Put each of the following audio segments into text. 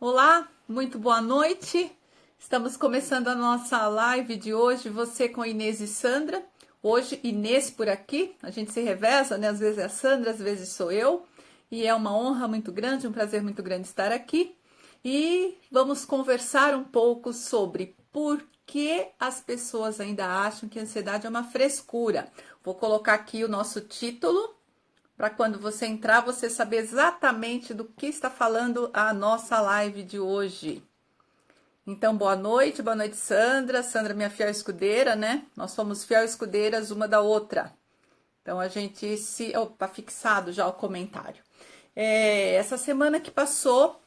Olá, muito boa noite. Estamos começando a nossa live de hoje, você com Inês e Sandra. Hoje, Inês por aqui, a gente se reveza, né? Às vezes é a Sandra, às vezes sou eu. E é uma honra muito grande, um prazer muito grande estar aqui. E vamos conversar um pouco sobre por que as pessoas ainda acham que a ansiedade é uma frescura. Vou colocar aqui o nosso título para quando você entrar, você saber exatamente do que está falando a nossa live de hoje. Então, boa noite, Sandra. Sandra, minha fiel escudeira, né? Nós somos fiel escudeiras uma da outra. Então, a gente se. Opa, fixado já o comentário. Essa semana que passou,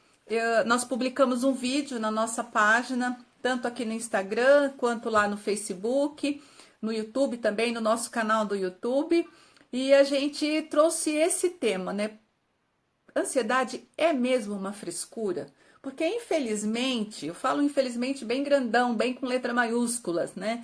nós publicamos um vídeo na nossa página, tanto aqui no Instagram quanto lá no Facebook, no YouTube também, no nosso canal do YouTube. E a gente trouxe esse tema, né? Ansiedade é mesmo uma frescura? Porque infelizmente, eu falo infelizmente bem grandão, bem com letra maiúsculas, né?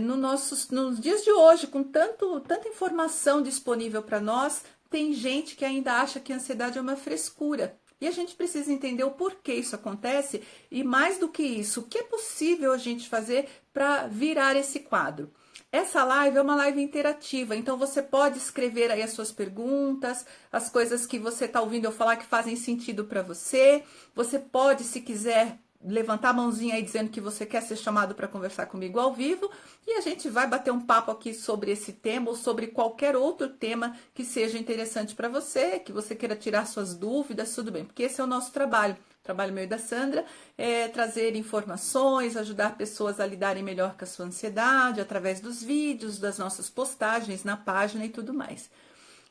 Nos dias de hoje, com tanta informação disponível para nós, tem gente que ainda acha que a ansiedade é uma frescura. E a gente precisa entender o porquê isso acontece e, mais do que isso, o que é possível a gente fazer para virar esse quadro. Essa live é uma live interativa, então você pode escrever aí as suas perguntas, as coisas que você está ouvindo eu falar que fazem sentido para você. Você pode, se quiser, levantar a mãozinha aí dizendo que você quer ser chamado para conversar comigo ao vivo e a gente vai bater um papo aqui sobre esse tema ou sobre qualquer outro tema que seja interessante para você, que você queira tirar suas dúvidas, tudo bem, porque esse é o nosso trabalho. O trabalho meu e da Sandra é trazer informações, ajudar pessoas a lidarem melhor com a sua ansiedade através dos vídeos, das nossas postagens na página e tudo mais.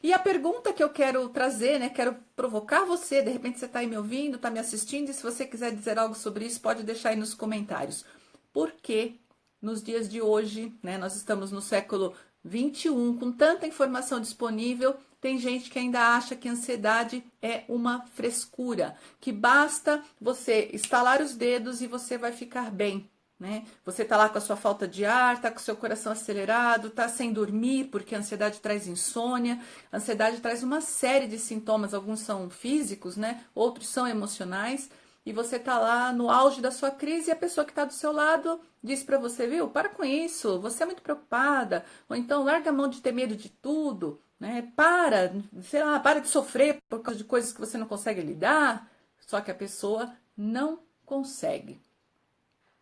E a pergunta que eu quero trazer, né? Quero provocar você, de repente você está aí me ouvindo, está me assistindo, e se você quiser dizer algo sobre isso, pode deixar aí nos comentários. Por que nos dias de hoje, né? Nós estamos no século 21, com tanta informação disponível, tem gente que ainda acha que a ansiedade é uma frescura, que basta você estalar os dedos e você vai ficar bem. Né? Você tá lá com a sua falta de ar, tá com o seu coração acelerado, tá sem dormir, porque a ansiedade traz insônia. A ansiedade traz uma série de sintomas, alguns são físicos, né? Outros são emocionais. E você tá lá no auge da sua crise e a pessoa que está do seu lado diz para você, viu? Para com isso, você é muito preocupada. Ou então larga a mão de ter medo de tudo, né? Para, sei lá, para de sofrer por causa de coisas que você não consegue lidar. Só que a pessoa não consegue.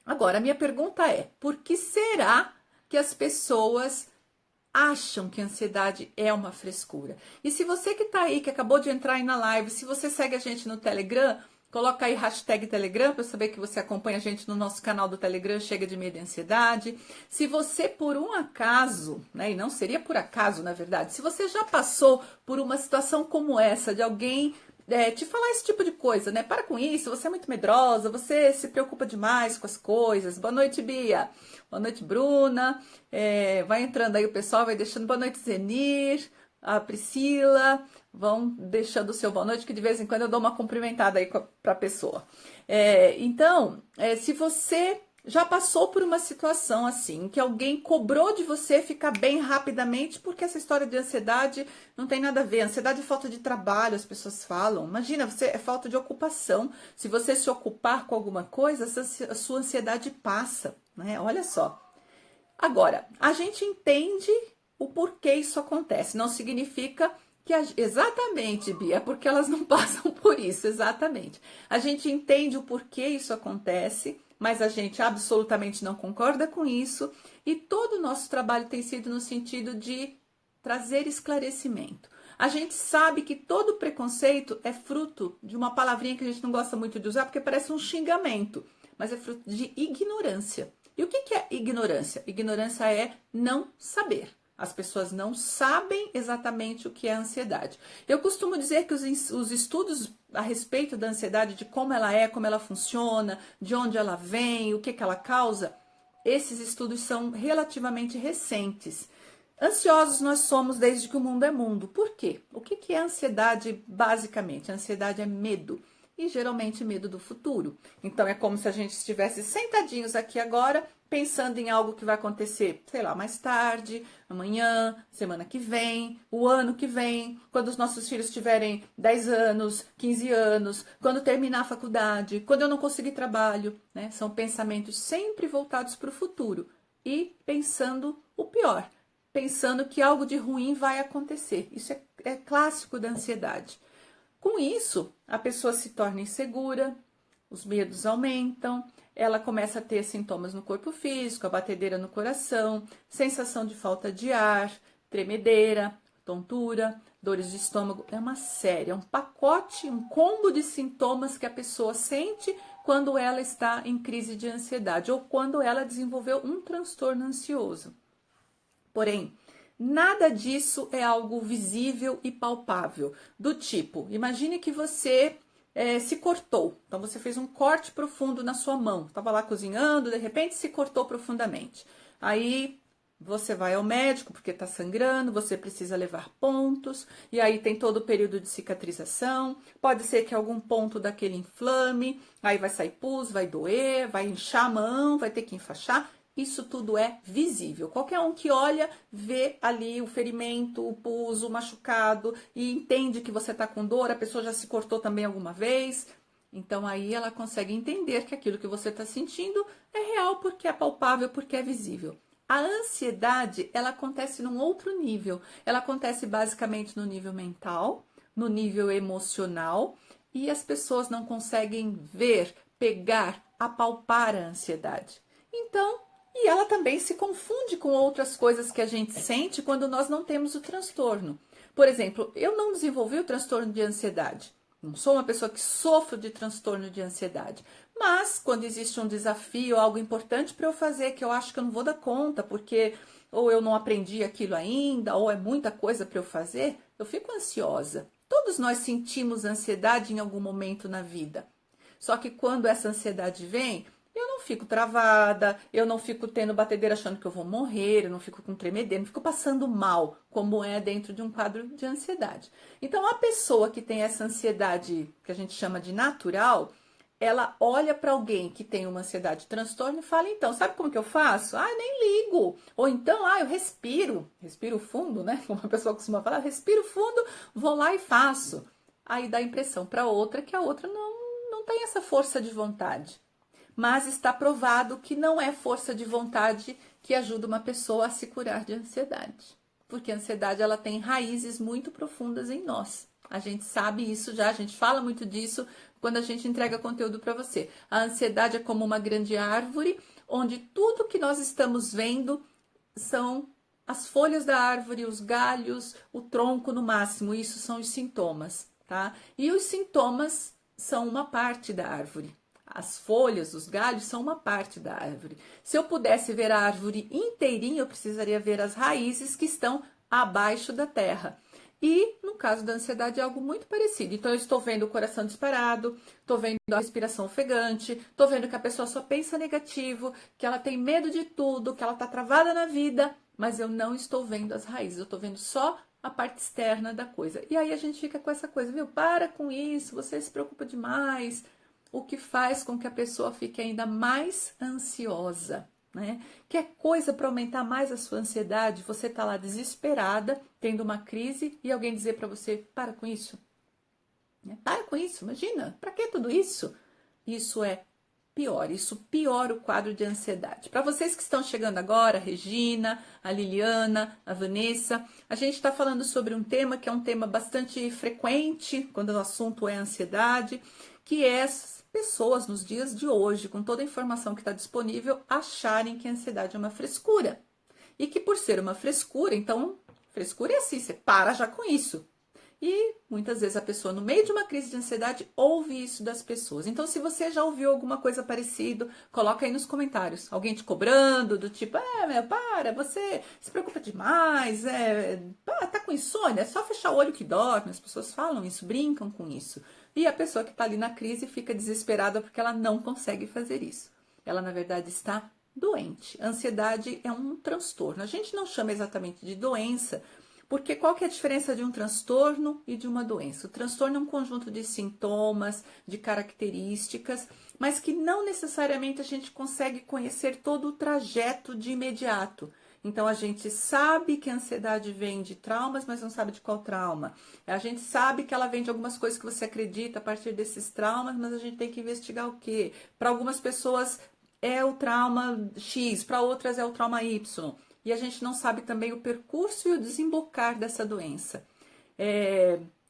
Agora, a minha pergunta é: por que será que as pessoas acham que a ansiedade é uma frescura? E se você que está aí, que acabou de entrar aí na live, se você segue a gente no Telegram, coloca aí hashtag Telegram para eu saber que você acompanha a gente no nosso canal do Telegram, Chega de Medo e Ansiedade. Se você, por um acaso, né, e não seria por acaso, na verdade, se você já passou por uma situação como essa, de alguém te falar esse tipo de coisa, né? Para com isso, você é muito medrosa, você se preocupa demais com as coisas. Boa noite, Bia. Boa noite, Bruna. Vai entrando aí o pessoal, vai deixando boa noite, Zenir, a Priscila. Vão deixando o seu boa noite, que de vez em quando eu dou uma cumprimentada aí para a pessoa. Se você já passou por uma situação assim, que alguém cobrou de você ficar bem rapidamente, porque essa história de ansiedade não tem nada a ver. Ansiedade é falta de trabalho, as pessoas falam. Imagina, você é falta de ocupação. Se você se ocupar com alguma coisa, a sua ansiedade passa, né? Olha só. Agora, a gente entende o porquê isso acontece. Não significa que exatamente, Bia, é porque elas não passam por isso, exatamente. A gente entende o porquê isso acontece, mas a gente absolutamente não concorda com isso, e todo o nosso trabalho tem sido no sentido de trazer esclarecimento. A gente sabe que todo preconceito é fruto de uma palavrinha que a gente não gosta muito de usar, porque parece um xingamento, mas é fruto de ignorância. E o que é ignorância? Ignorância é não saber. As pessoas não sabem exatamente o que é ansiedade. Eu costumo dizer que os estudos a respeito da ansiedade, de como ela é, como ela funciona, de onde ela vem, o que ela causa, esses estudos são relativamente recentes. Ansiosos nós somos desde que o mundo é mundo. Por quê? O que é ansiedade basicamente? A ansiedade é medo. E geralmente medo do futuro. Então é como se a gente estivesse sentadinhos aqui agora, pensando em algo que vai acontecer, sei lá, mais tarde, amanhã, semana que vem, o ano que vem, quando os nossos filhos tiverem 10 anos, 15 anos, quando terminar a faculdade, quando eu não conseguir trabalho, né? São pensamentos sempre voltados para o futuro e pensando o pior, pensando que algo de ruim vai acontecer. Isso é clássico da ansiedade. Com isso, a pessoa se torna insegura, os medos aumentam, ela começa a ter sintomas no corpo físico, a batedeira no coração, sensação de falta de ar, tremedeira, tontura, dores de estômago. É uma série, é um pacote, um combo de sintomas que a pessoa sente quando ela está em crise de ansiedade ou quando ela desenvolveu um transtorno ansioso. Porém, nada disso é algo visível e palpável. Do tipo, imagine que você se cortou. Então, você fez um corte profundo na sua mão. Estava lá cozinhando, de repente se cortou profundamente. Aí você vai ao médico porque está sangrando, você precisa levar pontos, e aí tem todo o período de cicatrização. Pode ser que algum ponto daquele inflame, aí vai sair pus, vai doer, vai inchar a mão, vai ter que enfaixar. Isso tudo é visível. Qualquer um que olha, vê ali o ferimento, o pus, o machucado e entende que você está com dor, a pessoa já se cortou também alguma vez. Então aí ela consegue entender que aquilo que você está sentindo é real porque é palpável, porque é visível. A ansiedade, ela acontece num outro nível. Ela acontece basicamente no nível mental, no nível emocional, e as pessoas não conseguem ver, pegar, apalpar a ansiedade. Então, e ela também se confunde com outras coisas que a gente sente quando nós não temos o transtorno. Por exemplo, eu não desenvolvi o transtorno de ansiedade. Não sou uma pessoa que sofre de transtorno de ansiedade. Mas quando existe um desafio, algo importante para eu fazer, que eu acho que eu não vou dar conta, porque ou eu não aprendi aquilo ainda, ou é muita coisa para eu fazer, eu fico ansiosa. Todos nós sentimos ansiedade em algum momento na vida. Só que quando essa ansiedade vem, eu não fico travada, eu não fico tendo batedeira achando que eu vou morrer, eu não fico com tremedeira, não fico passando mal, como é dentro de um quadro de ansiedade. Então, a pessoa que tem essa ansiedade, que a gente chama de natural, ela olha para alguém que tem uma ansiedade, transtorno e fala, então, sabe como que eu faço? Ah, eu nem ligo. Ou então, eu respiro fundo, né? Como a pessoa costuma falar, respiro fundo, vou lá e faço. Aí dá a impressão para outra que a outra não tem essa força de vontade. Mas está provado que não é força de vontade que ajuda uma pessoa a se curar de ansiedade. Porque a ansiedade ela tem raízes muito profundas em nós. A gente sabe isso já, a gente fala muito disso quando a gente entrega conteúdo para você. A ansiedade é como uma grande árvore, onde tudo que nós estamos vendo são as folhas da árvore, os galhos, o tronco no máximo. Isso são os sintomas, tá? E os sintomas são uma parte da árvore. As folhas, os galhos são uma parte da árvore. Se eu pudesse ver a árvore inteirinha, eu precisaria ver as raízes que estão abaixo da terra. E no caso da ansiedade é algo muito parecido. Então eu estou vendo o coração disparado, estou vendo a respiração ofegante, estou vendo que a pessoa só pensa negativo, que ela tem medo de tudo, que ela está travada na vida, mas eu não estou vendo as raízes, eu estou vendo só a parte externa da coisa. E aí a gente fica com essa coisa, viu? Para com isso, você se preocupa demais, o que faz com que a pessoa fique ainda mais ansiosa, né? Quer coisa para aumentar mais a sua ansiedade? Você tá lá desesperada, tendo uma crise e alguém dizer para você, para com isso, né? Para com isso, imagina, para que tudo isso? Isso é pior, isso piora o quadro de ansiedade. Para vocês que estão chegando agora, a Regina, a Liliana, a Vanessa, a gente está falando sobre um tema que é um tema bastante frequente quando o assunto é ansiedade, que é as pessoas nos dias de hoje, com toda a informação que está disponível, acharem que a ansiedade é uma frescura. E que por ser uma frescura, então, frescura é assim, você para já com isso. E muitas vezes a pessoa, no meio de uma crise de ansiedade, ouve isso das pessoas. Então, se você já ouviu alguma coisa parecida, coloca aí nos comentários. Alguém te cobrando, do tipo, para, você se preocupa demais, tá com insônia, é só fechar o olho que dorme. As pessoas falam isso, brincam com isso. E a pessoa que está ali na crise fica desesperada porque ela não consegue fazer isso. Ela, na verdade, está doente. A ansiedade é um transtorno. A gente não chama exatamente de doença, Porque qual que é a diferença de um transtorno e de uma doença? O transtorno é um conjunto de sintomas, de características, mas que não necessariamente a gente consegue conhecer todo o trajeto de imediato. Então a gente sabe que a ansiedade vem de traumas, mas não sabe de qual trauma. A gente sabe que ela vem de algumas coisas que você acredita a partir desses traumas, mas a gente tem que investigar o quê? Para algumas pessoas é o trauma X, para outras é o trauma Y. E a gente não sabe também o percurso e o desembocar dessa doença.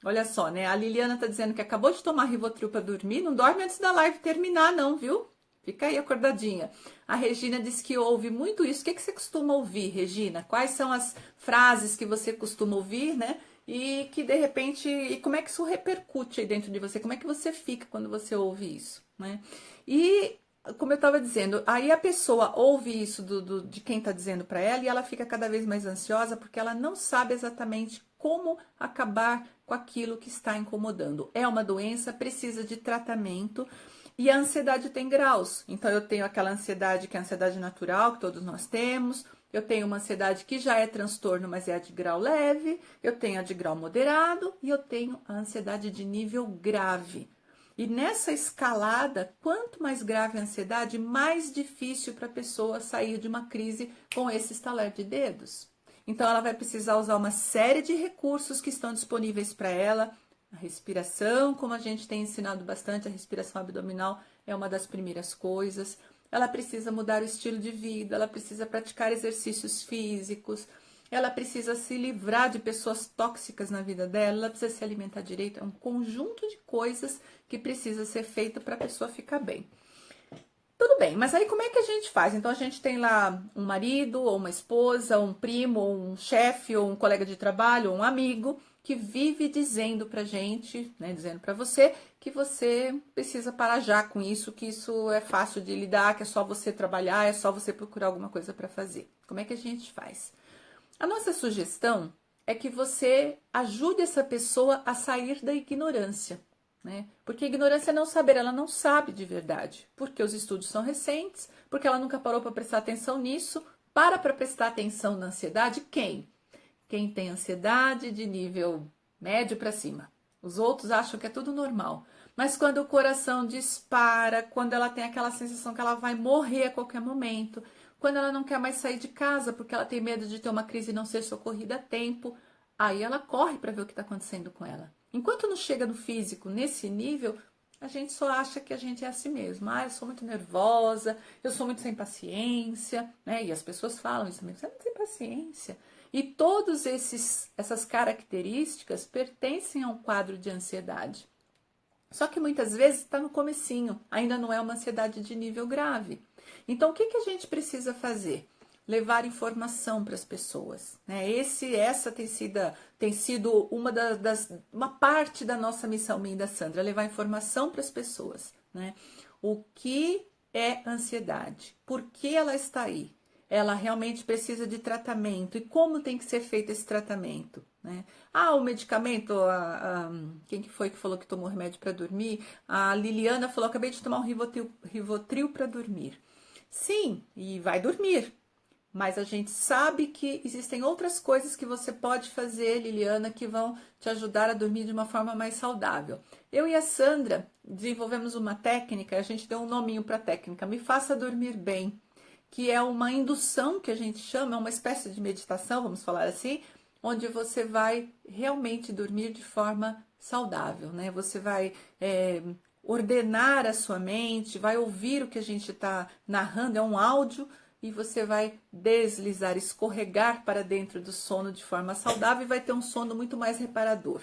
Olha só, né? A Liliana está dizendo que acabou de tomar Rivotril para dormir. Não dorme antes da live terminar, não, viu? Fica aí acordadinha. A Regina disse que ouve muito isso. O que você costuma ouvir, Regina? Quais são as frases que você costuma ouvir, né? E que de repente, e como é que isso repercute aí dentro de você? Como é que você fica quando você ouve isso, né? E como eu estava dizendo, aí a pessoa ouve isso de quem está dizendo para ela e ela fica cada vez mais ansiosa porque ela não sabe exatamente como acabar com aquilo que está incomodando. É uma doença, precisa de tratamento e a ansiedade tem graus. Então eu tenho aquela ansiedade que é a ansiedade natural, que todos nós temos. Eu tenho uma ansiedade que já é transtorno, mas é a de grau leve. Eu tenho a de grau moderado e eu tenho a ansiedade de nível grave. E nessa escalada, quanto mais grave a ansiedade, mais difícil para a pessoa sair de uma crise com esse estalar de dedos. Então, ela vai precisar usar uma série de recursos que estão disponíveis para ela. A respiração, como a gente tem ensinado bastante, a respiração abdominal é uma das primeiras coisas. Ela precisa mudar o estilo de vida, ela precisa praticar exercícios físicos, ela precisa se livrar de pessoas tóxicas na vida dela, ela precisa se alimentar direito. É um conjunto de coisas que precisa ser feito para a pessoa ficar bem. Tudo bem, mas aí como é que a gente faz? Então a gente tem lá um marido, ou uma esposa, ou um primo, ou um chefe, ou um colega de trabalho, ou um amigo que vive dizendo pra gente, né, dizendo pra você que você precisa parar já com isso, que isso é fácil de lidar, que é só você trabalhar, é só você procurar alguma coisa para fazer. Como é que a gente faz? A nossa sugestão é que você ajude essa pessoa a sair da ignorância, né? Porque a ignorância é não saber, ela não sabe de verdade, porque os estudos são recentes, porque ela nunca parou para prestar atenção nisso. Para prestar atenção na ansiedade, quem? Quem tem ansiedade de nível médio para cima. Os outros acham que é tudo normal. Mas quando o coração dispara, quando ela tem aquela sensação que ela vai morrer a qualquer momento, quando ela não quer mais sair de casa porque ela tem medo de ter uma crise e não ser socorrida a tempo, aí ela corre para ver o que está acontecendo com ela. Enquanto não chega no físico nesse nível, a gente só acha que a gente é assim mesmo. Ah, eu sou muito nervosa, eu sou muito sem paciência, né? E as pessoas falam isso mesmo, você é muito sem paciência. E todas essas características pertencem a um quadro de ansiedade. Só que muitas vezes está no comecinho, ainda não é uma ansiedade de nível grave. Então, o que a gente precisa fazer? Levar informação para as pessoas, né? Essa tem sido uma parte da nossa missão, minha e da Sandra, levar informação para as pessoas, né? O que é ansiedade? Por que ela está aí? Ela realmente precisa de tratamento e como tem que ser feito esse tratamento, né? O medicamento, quem que foi que falou que tomou remédio para dormir? A Liliana falou, acabei de tomar um Rivotril para dormir. Sim, e vai dormir. Mas a gente sabe que existem outras coisas que você pode fazer, Liliana, que vão te ajudar a dormir de uma forma mais saudável. Eu e a Sandra desenvolvemos uma técnica, a gente deu um nominho para a técnica, Me Faça Dormir Bem, que é uma indução que a gente chama, é uma espécie de meditação, vamos falar assim, onde você vai realmente dormir de forma saudável, né? Você vai ordenar a sua mente, vai ouvir o que a gente está narrando, é um áudio, e você vai deslizar, escorregar para dentro do sono de forma saudável e vai ter um sono muito mais reparador.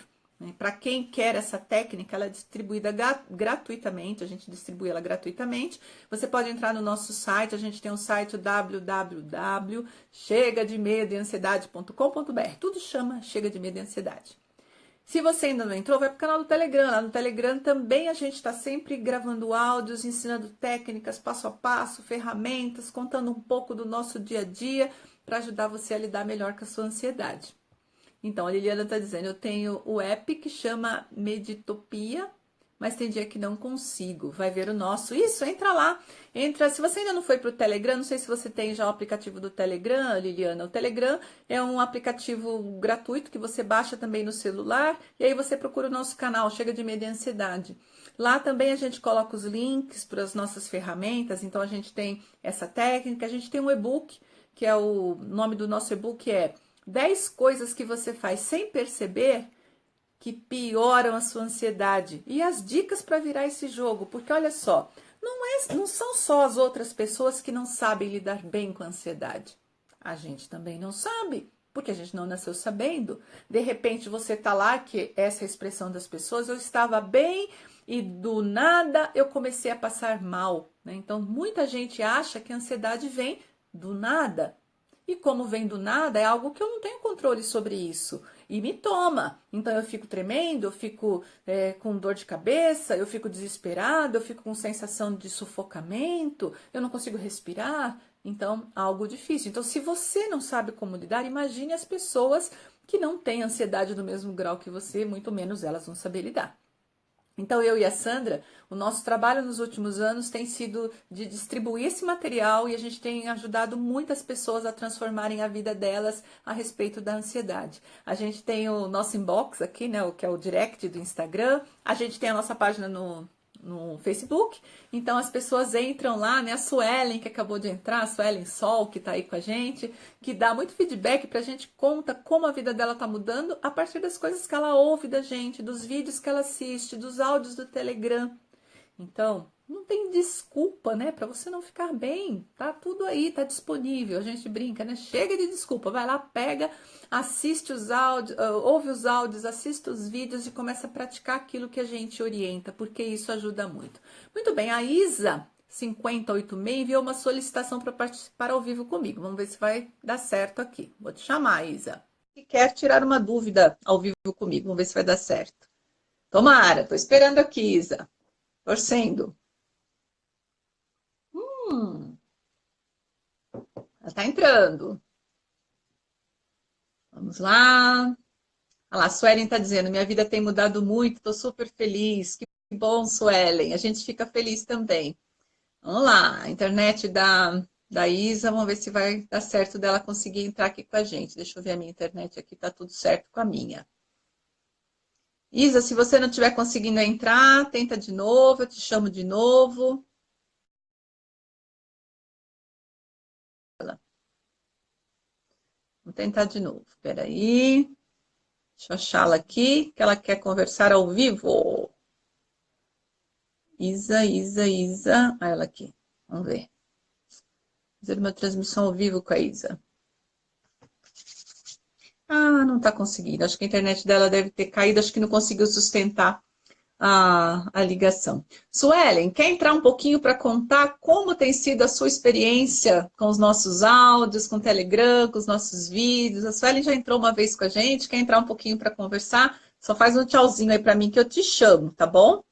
Para quem quer essa técnica, ela é distribuída gratuitamente, a gente distribui ela gratuitamente. Você pode entrar no nosso site, a gente tem um site www.chegademedoeansiedade.com.br. Tudo chama Chega de Medo e Ansiedade. Se você ainda não entrou, vai para o canal do Telegram. Lá no Telegram também a gente está sempre gravando áudios, ensinando técnicas, passo a passo, ferramentas, contando um pouco do nosso dia a dia para ajudar você a lidar melhor com a sua ansiedade. Então, a Liliana está dizendo, eu tenho o app que chama Meditopia, mas tem dia que não consigo. Vai ver o nosso. Isso, entra lá. Entra. Se você ainda não foi para o Telegram, não sei se você tem já o aplicativo do Telegram, Liliana. O Telegram é um aplicativo gratuito que você baixa também no celular e aí você procura o nosso canal, Chega de Medo e Ansiedade. Lá também a gente coloca os links para as nossas ferramentas, então a gente tem essa técnica, a gente tem um e-book, que é o nome do nosso e-book é 10 coisas que você faz sem perceber que pioram a sua ansiedade. E as dicas para virar esse jogo, porque olha só, não são só as outras pessoas que não sabem lidar bem com a ansiedade. A gente também não sabe, porque a gente não nasceu sabendo. De repente você tá lá, que essa é a expressão das pessoas, eu estava bem e do nada eu comecei a passar mal, né? Então muita gente acha que a ansiedade vem do nada. E como vem do nada, é algo que eu não tenho controle sobre isso. E me toma. Então eu fico tremendo, eu fico com dor de cabeça, eu fico desesperado, eu fico com sensação de sufocamento, eu não consigo respirar. Então, algo difícil. Então, se você não sabe como lidar, imagine as pessoas que não têm ansiedade do mesmo grau que você, muito menos elas vão saber lidar. Então, eu e a Sandra, o nosso trabalho nos últimos anos tem sido de distribuir esse material e a gente tem ajudado muitas pessoas a transformarem a vida delas a respeito da ansiedade. A gente tem o nosso inbox aqui, né, o que é o direct do Instagram, a gente tem a nossa página no Facebook, então as pessoas entram lá, né? A Suelen, que acabou de entrar, a Suelen Sol, que tá aí com a gente, que dá muito feedback pra gente, conta como a vida dela tá mudando a partir das coisas que ela ouve da gente, dos vídeos que ela assiste, dos áudios do Telegram. Então, não tem desculpa, né, para você não ficar bem. Tá tudo aí, tá disponível. A gente brinca, né? Chega de desculpa, vai lá, pega, assiste os áudios, ouve os áudios, assiste os vídeos e começa a praticar aquilo que a gente orienta, porque isso ajuda muito. Muito bem, a Isa 5086 enviou uma solicitação para participar ao vivo comigo. Vamos ver se vai dar certo aqui. Vou te chamar, Isa. Que quer tirar uma dúvida ao vivo comigo. Vamos ver se vai dar certo. Tomara, tô esperando aqui, Isa. Torcendo. Ela tá entrando. Vamos lá. Olha lá, a Suelen tá dizendo, minha vida tem mudado muito, tô super feliz. Que bom, Suelen. A gente fica feliz também. Vamos lá, a internet da Isa, vamos ver se vai dar certo dela conseguir entrar aqui com a gente. Deixa eu ver a minha internet aqui, tá tudo certo com a minha. Isa, se você não estiver conseguindo entrar, tenta de novo, eu te chamo de novo. Vamos tentar de novo. Espera aí. Deixa eu achá-la aqui, que ela quer conversar ao vivo. Isa. Ah, ela aqui. Vamos ver. Fazer uma transmissão ao vivo com a Isa. Ah, não está conseguindo. Acho que a internet dela deve ter caído. Acho que não conseguiu sustentar a ligação. Suelen, quer entrar um pouquinho para contar como tem sido a sua experiência com os nossos áudios, com o Telegram, com os nossos vídeos? A Suelen já entrou uma vez com a gente, quer entrar um pouquinho para conversar? Só faz um tchauzinho aí para mim que eu te chamo, tá bom? Deixa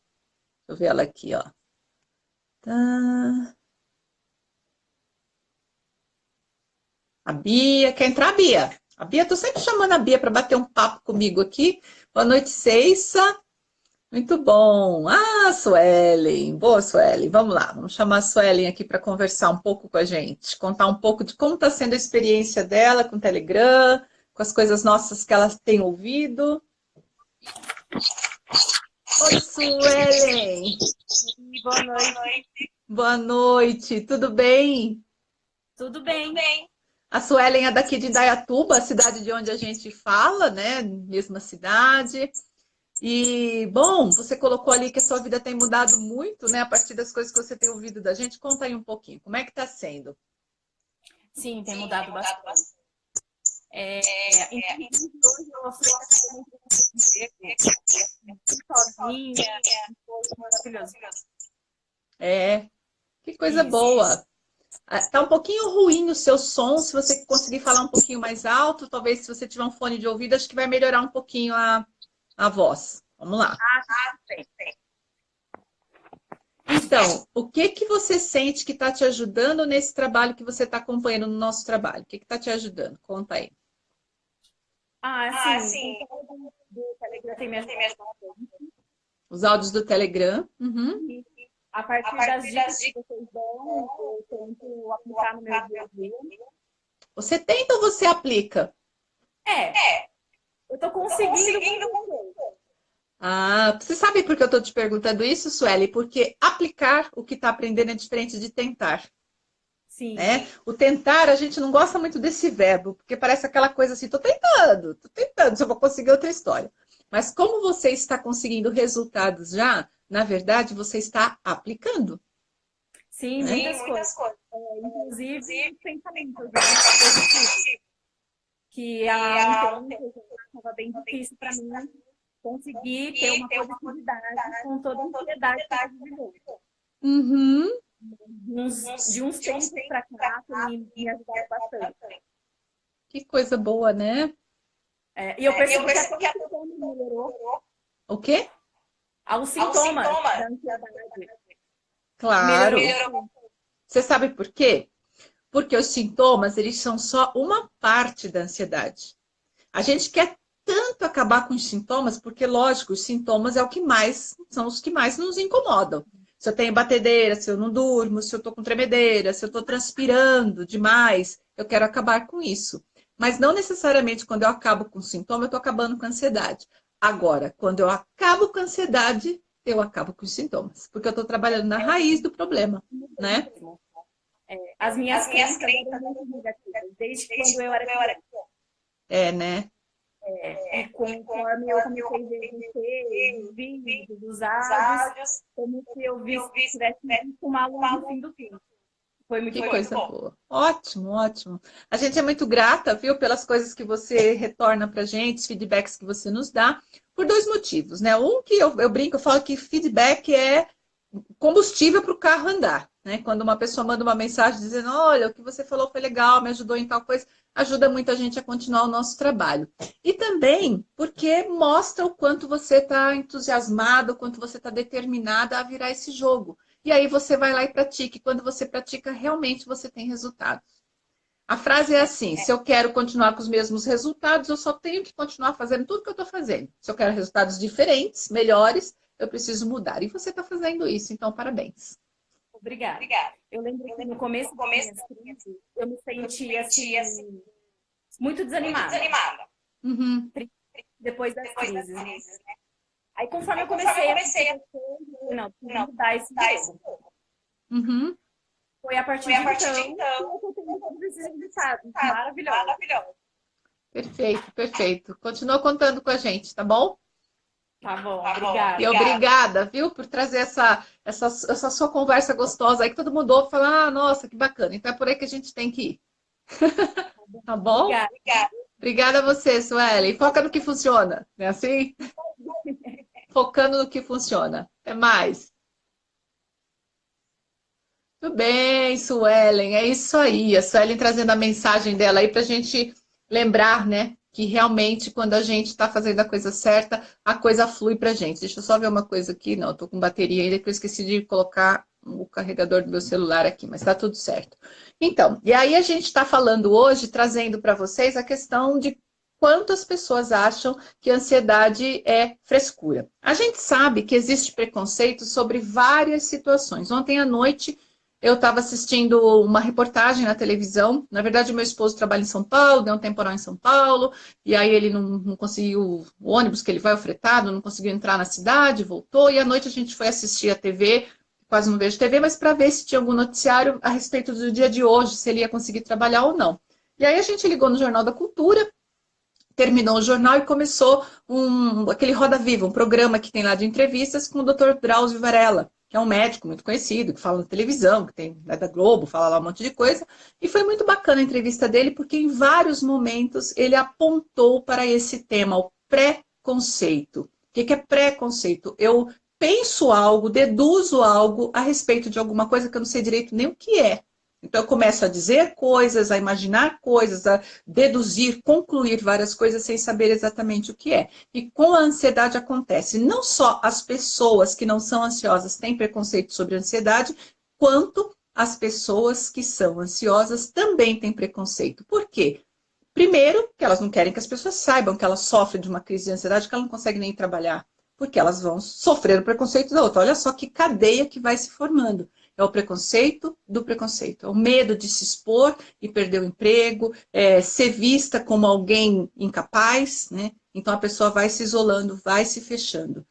eu ver ela aqui, ó. Tá. A Bia, quer entrar, Bia? A Bia, tô sempre chamando a Bia para bater um papo comigo aqui. Boa noite, Ceissa. Muito bom. Ah, Suelen. Boa, Suelen. Vamos lá, vamos chamar a Suelen aqui para conversar um pouco com a gente, contar um pouco de como está sendo a experiência dela com o Telegram, com as coisas nossas que ela tem ouvido. Oi, Suelen. Boa noite. Boa noite. Tudo bem? Tudo bem? A Suelen é daqui de Indaiatuba, a cidade de onde a gente fala, né? Mesma cidade. E, bom, você colocou ali que a sua vida tem mudado muito, né? A partir das coisas que você tem ouvido da gente. Conta aí um pouquinho, como é que tá sendo? Sim, tem mudado bastante. Inclusive, hoje eu fui sozinha, foi maravilhoso. É, que coisa Isso. boa. Tá um pouquinho ruim o seu som, se você conseguir falar um pouquinho mais alto, talvez se você tiver um fone de ouvido, acho que vai melhorar um pouquinho a voz. Vamos lá. Tem. Então, o que que você sente que está te ajudando nesse trabalho que você está acompanhando no nosso trabalho? O que está te ajudando? Conta aí. Sim. O do Telegram tem me ajudado. Os áudios do Telegram. Uhum. E a partir das dicas que vocês dão, eu tento aplicar no meu dia a dia. Você tenta ou você aplica? Eu tô conseguindo. Ah, você sabe por que eu estou te perguntando isso, Sueli? Porque aplicar o que está aprendendo é diferente de tentar, Sim. né? O tentar, a gente não gosta muito desse verbo, porque parece aquela coisa assim, tô tentando, se eu vou conseguir outra história. Mas como você está conseguindo resultados já, na verdade, você está aplicando, Sim, né? muitas coisas. Inclusive pensamentos, né, positivos. Que há um tempo estava bem difícil para mim conseguir ter uma positividade com toda a ansiedade que eu estava vivendo. Uhum. De uns tempos para cá, tem me ajudado bastante. Que coisa boa, né? E eu percebo que até o sintoma melhorou. O quê? Há os sintomas da ansiedade. Claro. Melhorou. Você sabe por quê? Porque os sintomas, eles são só uma parte da ansiedade. A gente quer tanto acabar com os sintomas, porque, lógico, os sintomas são os que mais nos incomodam. Se eu tenho batedeira, se eu não durmo, se eu estou com tremedeira, se eu estou transpirando demais, eu quero acabar com isso. Mas não necessariamente quando eu acabo com o sintoma, eu estou acabando com a ansiedade. Agora, quando eu acabo com a ansiedade, eu acabo com os sintomas, porque eu estou trabalhando na raiz do problema, né? As minhas crenças eram muito negativas, desde quando eu era criança. Né? E conforme eu comecei a ver os vídeos, os áudios, como se eu tivesse visto uma luz no fim do fim. Foi muito Que bom. coisa boa. Ótimo, ótimo. A gente é muito grata, viu, pelas coisas que você retorna pra gente, os feedbacks que você nos dá, por dois motivos, né? Um que eu brinco, eu falo que feedback é combustível para o carro andar, né? Quando uma pessoa manda uma mensagem dizendo, olha, o que você falou foi legal, me ajudou em tal coisa, ajuda muito a gente a continuar o nosso trabalho. E também porque mostra o quanto você está entusiasmado, o quanto você está determinada a virar esse jogo. E aí você vai lá e pratica, e quando você pratica, realmente você tem resultados. A frase é assim, se eu quero continuar com os mesmos resultados, eu só tenho que continuar fazendo tudo que eu estou fazendo. Se eu quero resultados diferentes, melhores, eu preciso mudar. E você está fazendo isso, então parabéns. Obrigada. Eu lembro que no começo da minha crise, eu me sentia assim, muito desanimada. Uhum. Depois das crises, né? Aí conforme eu comecei a não, mudar esse jogo. Uhum. Foi a partir de então que eu tenho todos esses resultados maravilhosos. Perfeito, perfeito. Continua contando com a gente, tá bom? Tá bom, obrigada. E obrigada, viu, por trazer essa sua conversa gostosa aí, que todo mundo ouve e fala, ah, nossa, que bacana. Então é por aí que a gente tem que ir. Tá bom? Obrigada. Obrigada a você, Sueli. Foca no que funciona, não é assim? Focando no que funciona. Até mais. Tudo bem, Suelen, é isso aí. A Suelen trazendo a mensagem dela aí para a gente lembrar, né, que realmente quando a gente está fazendo a coisa certa, a coisa flui para a gente. Deixa eu só ver uma coisa aqui. Não, estou com bateria ainda, que eu esqueci de colocar o carregador do meu celular aqui, mas está tudo certo. Então, e aí a gente está falando hoje, trazendo para vocês a questão de quantas pessoas acham que a ansiedade é frescura. A gente sabe que existe preconceito sobre várias situações. Ontem à noite eu estava assistindo uma reportagem na televisão. Na verdade, meu esposo trabalha em São Paulo, deu um temporal em São Paulo, e aí ele não conseguiu, o ônibus que ele vai, o fretado, não conseguiu entrar na cidade, voltou, e à noite a gente foi assistir a TV, quase não vejo TV, mas para ver se tinha algum noticiário a respeito do dia de hoje, se ele ia conseguir trabalhar ou não. E aí a gente ligou no Jornal da Cultura, terminou o jornal e começou aquele Roda Viva, um programa que tem lá de entrevistas com o Dr. Drauzio Varela, que é um médico muito conhecido, que fala na televisão, que tem da Globo, fala lá um monte de coisa. E foi muito bacana a entrevista dele, porque em vários momentos ele apontou para esse tema, o preconceito. O que é preconceito? Eu penso algo, deduzo algo a respeito de alguma coisa que eu não sei direito nem o que é. Então, eu começo a dizer coisas, a imaginar coisas, a deduzir, concluir várias coisas sem saber exatamente o que é. E com a ansiedade acontece. Não só as pessoas que não são ansiosas têm preconceito sobre a ansiedade, quanto as pessoas que são ansiosas também têm preconceito. Por quê? Primeiro, que elas não querem que as pessoas saibam que elas sofrem de uma crise de ansiedade, que elas não conseguem nem trabalhar. porque elas vão sofrer o preconceito da outra. Olha só que cadeia que vai se formando. É o preconceito do preconceito, é o medo de se expor e perder o emprego, ser vista como alguém incapaz, né? Então a pessoa vai se isolando, vai se fechando.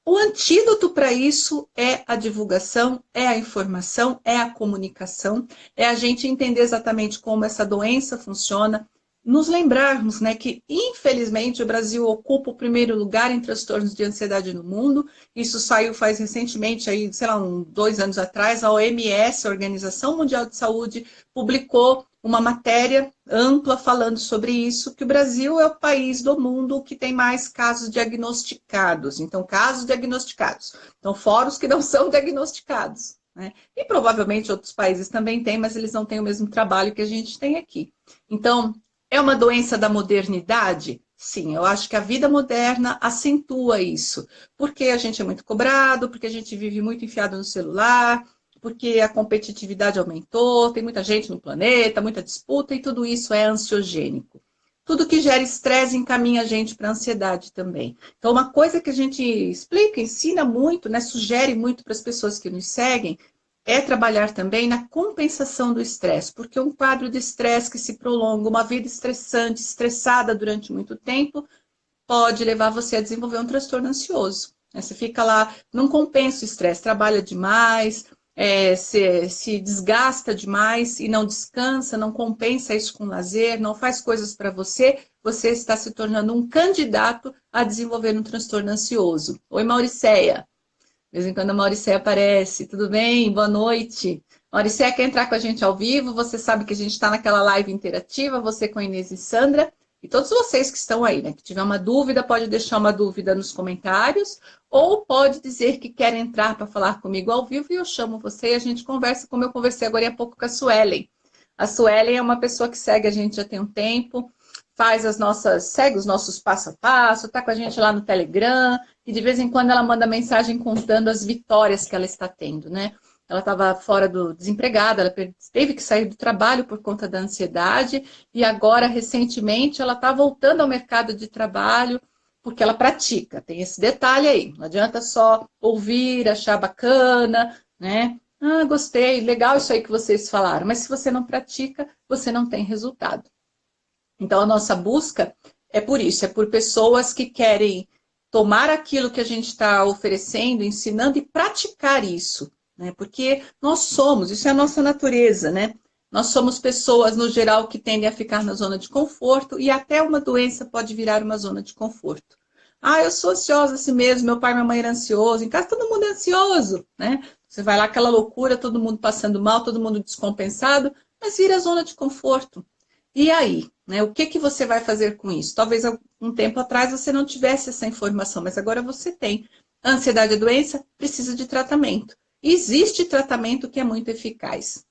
O antídoto para isso é a divulgação, é a informação, é a comunicação, é a gente entender exatamente como essa doença funciona, nos lembrarmos, né, que infelizmente o Brasil ocupa o primeiro lugar em transtornos de ansiedade no mundo. Isso saiu faz recentemente, aí, sei lá, 2 anos atrás, a OMS, a Organização Mundial de Saúde, publicou uma matéria ampla falando sobre isso, que o Brasil é o país do mundo que tem mais casos diagnosticados. Então, casos diagnosticados. Então, fora os que não são diagnosticados, né? E provavelmente outros países também têm, mas eles não têm o mesmo trabalho que a gente tem aqui. Então, é uma doença da modernidade? Sim, eu acho que a vida moderna acentua isso. Porque a gente é muito cobrado, porque a gente vive muito enfiado no celular, porque a competitividade aumentou, tem muita gente no planeta, muita disputa, e tudo isso é ansiogênico. Tudo que gera estresse encaminha a gente para a ansiedade também. Então, uma coisa que a gente explica, ensina muito, né, sugere muito para as pessoas que nos seguem, é trabalhar também na compensação do estresse, porque um quadro de estresse que se prolonga, uma vida estressante, estressada durante muito tempo, pode levar você a desenvolver um transtorno ansioso. Você fica lá, não compensa o estresse, trabalha demais, se desgasta demais e não descansa, não compensa isso com lazer, não faz coisas para você, você está se tornando um candidato a desenvolver um transtorno ansioso. Oi, Mauricéia. De vez em quando a Mauricéia aparece. Tudo bem? Boa noite. Mauricéia quer entrar com a gente ao vivo, você sabe que a gente está naquela live interativa, você com a Inês e Sandra. E todos vocês que estão aí, né? Que tiver uma dúvida, pode deixar uma dúvida nos comentários, ou pode dizer que quer entrar para falar comigo ao vivo e eu chamo você e a gente conversa, como eu conversei agora há pouco com a Suelen. A Suelen é uma pessoa que segue a gente já tem um tempo, segue os nossos passo a passo, está com a gente lá no Telegram, e de vez em quando ela manda mensagem contando as vitórias que ela está tendo, né? Ela estava fora desempregada, ela teve que sair do trabalho por conta da ansiedade e agora, recentemente, ela está voltando ao mercado de trabalho porque ela pratica. Tem esse detalhe aí. Não adianta só ouvir, achar bacana, né? Ah, gostei, legal isso aí que vocês falaram. Mas se você não pratica, você não tem resultado. Então, a nossa busca é por isso, é por pessoas que querem tomar aquilo que a gente está oferecendo, ensinando e praticar isso. Né? Porque nós somos, isso é a nossa natureza, né? Nós somos pessoas, no geral, que tendem a ficar na zona de conforto e até uma doença pode virar uma zona de conforto. Ah, eu sou ansiosa assim mesmo, meu pai e minha mãe eram ansiosos, em casa todo mundo é ansioso, né? Você vai lá, aquela loucura, todo mundo passando mal, todo mundo descompensado, mas vira zona de conforto. E aí, né? O que você vai fazer com isso? Talvez um tempo atrás você não tivesse essa informação, mas agora você tem. A ansiedade é doença, precisa de tratamento. Existe tratamento que é muito eficaz.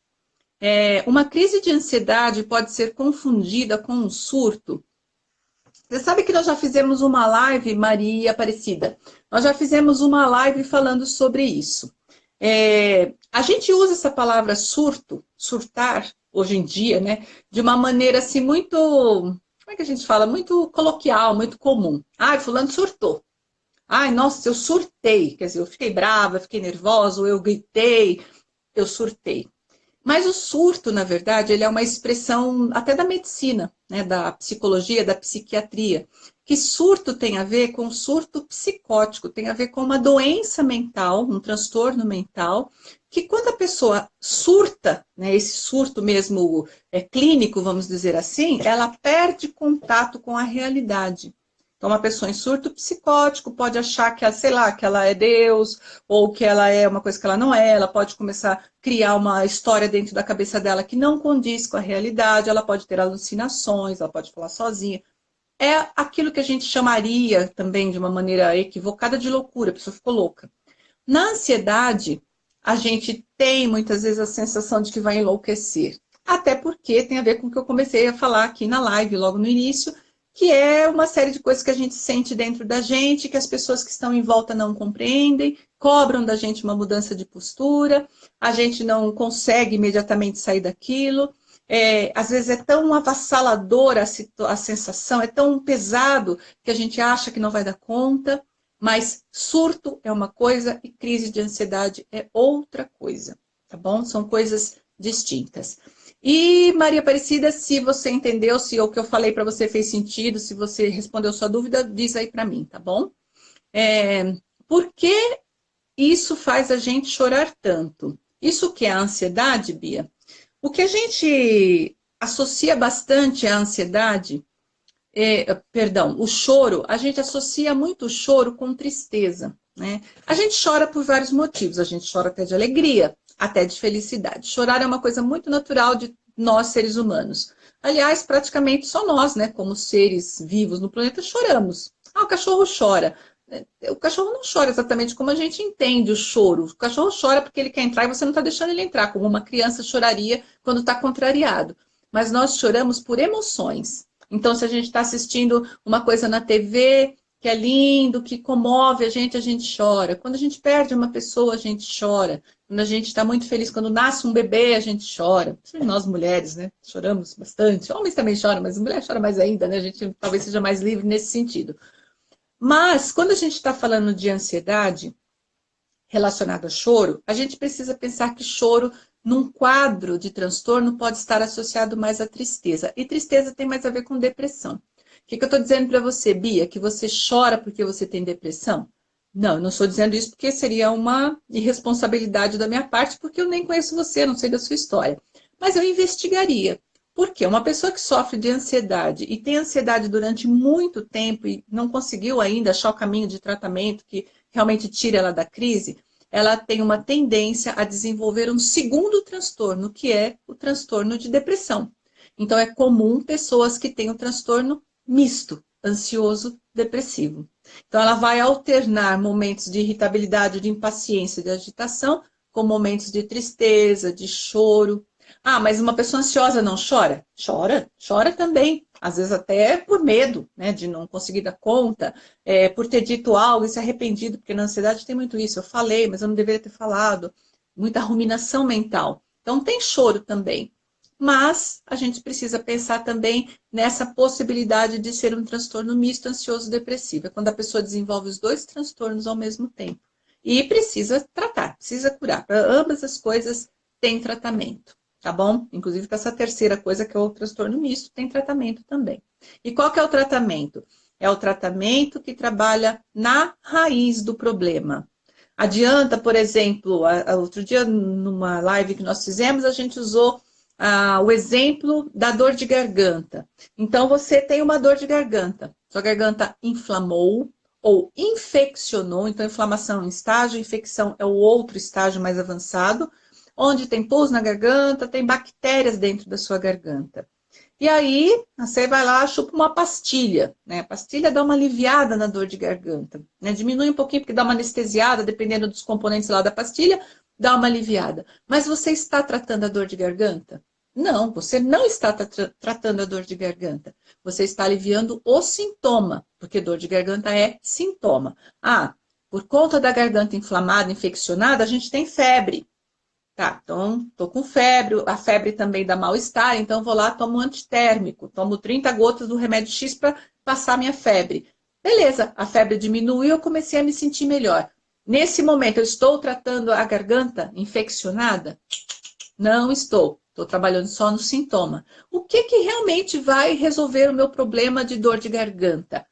Uma crise de ansiedade pode ser confundida com um surto. Você sabe que nós já fizemos uma live, Maria Aparecida, nós já fizemos uma live falando sobre isso. A gente usa essa palavra surto, surtar, hoje em dia, né, de uma maneira assim muito, como é que a gente fala? Muito coloquial, muito comum. Ai, fulano surtou. Ai, nossa, eu surtei. Quer dizer, eu fiquei brava, fiquei nervosa, ou eu gritei, eu surtei. Mas o surto, na verdade, ele é uma expressão até da medicina, né, da psicologia, da psiquiatria, que surto tem a ver com surto psicótico, tem a ver com uma doença mental, um transtorno mental, que quando a pessoa surta, né, esse surto mesmo clínico, vamos dizer assim, ela perde contato com a realidade. Então, uma pessoa em surto psicótico pode achar que, sei lá, que ela é Deus, ou que ela é uma coisa que ela não é, ela pode começar a criar uma história dentro da cabeça dela que não condiz com a realidade, ela pode ter alucinações, ela pode falar sozinha. É aquilo que a gente chamaria também de uma maneira equivocada de loucura, a pessoa ficou louca. Na ansiedade, a gente tem muitas vezes a sensação de que vai enlouquecer. Até porque tem a ver com o que eu comecei a falar aqui na live logo no início, que é uma série de coisas que a gente sente dentro da gente, que as pessoas que estão em volta não compreendem, cobram da gente uma mudança de postura, a gente não consegue imediatamente sair daquilo. Às vezes é tão avassaladora a sensação, é tão pesado que a gente acha que não vai dar conta. Mas surto é uma coisa e crise de ansiedade é outra coisa, tá bom? São coisas distintas. E Maria Aparecida, se você entendeu, se o que eu falei para você fez sentido, se você respondeu sua dúvida, diz aí para mim, tá bom? Por que isso faz a gente chorar tanto? Isso que é a ansiedade, Bia? O que a gente associa bastante à ansiedade, perdão, o choro, a gente associa muito o choro com tristeza, né? A gente chora por vários motivos, a gente chora até de alegria, até de felicidade. Chorar é uma coisa muito natural de nós, seres humanos. Aliás, praticamente só nós, né, como seres vivos no planeta, choramos. Ah, o cachorro chora. O cachorro não chora exatamente como a gente entende o choro. O cachorro chora porque ele quer entrar e você não está deixando ele entrar, como uma criança choraria quando está contrariado. Mas nós choramos por emoções. Então, se a gente está assistindo uma coisa na TV que é lindo, que comove a gente chora. Quando a gente perde uma pessoa, a gente chora. Quando a gente está muito feliz, quando nasce um bebê, a gente chora. Nós mulheres, né? Choramos bastante. Homens também choram, mas mulher chora mais ainda, né? A gente talvez seja mais livre nesse sentido. Mas, quando a gente está falando de ansiedade relacionada a choro, a gente precisa pensar que choro, num quadro de transtorno, pode estar associado mais à tristeza. E tristeza tem mais a ver com depressão. O que eu estou dizendo para você, Bia? Que você chora porque você tem depressão? Não, eu não estou dizendo isso porque seria uma irresponsabilidade da minha parte, porque eu nem conheço você, não sei da sua história. Mas eu investigaria. Por quê? Uma pessoa que sofre de ansiedade e tem ansiedade durante muito tempo e não conseguiu ainda achar o caminho de tratamento que realmente tira ela da crise, ela tem uma tendência a desenvolver um segundo transtorno, que é o transtorno de depressão. Então, é comum pessoas que têm o transtorno misto, ansioso, depressivo. Então, ela vai alternar momentos de irritabilidade, de impaciência, de agitação, com momentos de tristeza, de choro. Ah, mas uma pessoa ansiosa não chora? Chora, chora também. Às vezes até por medo, né, de não conseguir dar conta, por ter dito algo e se arrependido, porque na ansiedade tem muito isso. Eu falei, mas eu não deveria ter falado. Muita ruminação mental. Então tem choro também. Mas a gente precisa pensar também nessa possibilidade de ser um transtorno misto ansioso-depressivo. É quando a pessoa desenvolve os dois transtornos ao mesmo tempo. E precisa tratar, precisa curar. Para ambas as coisas tem tratamento. Tá bom? Inclusive, para essa terceira coisa, que é o transtorno misto, tem tratamento também. E qual que é o tratamento? É o tratamento que trabalha na raiz do problema. Adianta, por exemplo, outro dia, numa live que nós fizemos, a gente usou o exemplo da dor de garganta. Então, você tem uma dor de garganta. Sua garganta inflamou ou infeccionou. Então, inflamação é um estágio, infecção é o outro estágio mais avançado, onde tem pus na garganta, tem bactérias dentro da sua garganta. E aí, você vai lá, chupa uma pastilha, né? A pastilha dá uma aliviada na dor de garganta, né? Diminui um pouquinho, porque dá uma anestesiada, dependendo dos componentes lá da pastilha, dá uma aliviada. Mas você está tratando a dor de garganta? Não, você não está tratando a dor de garganta. Você está aliviando o sintoma, porque dor de garganta é sintoma. Ah, por conta da garganta inflamada, infeccionada, a gente tem febre. Tá, então tô com febre, a febre também dá mal-estar, então vou lá, tomo um antitérmico, tomo 30 gotas do remédio X para passar minha febre. Beleza, a febre diminuiu, eu comecei a me sentir melhor. Nesse momento, eu estou tratando a garganta infeccionada? Não estou. Estou trabalhando só no sintoma. O que realmente vai resolver o meu problema de dor de garganta?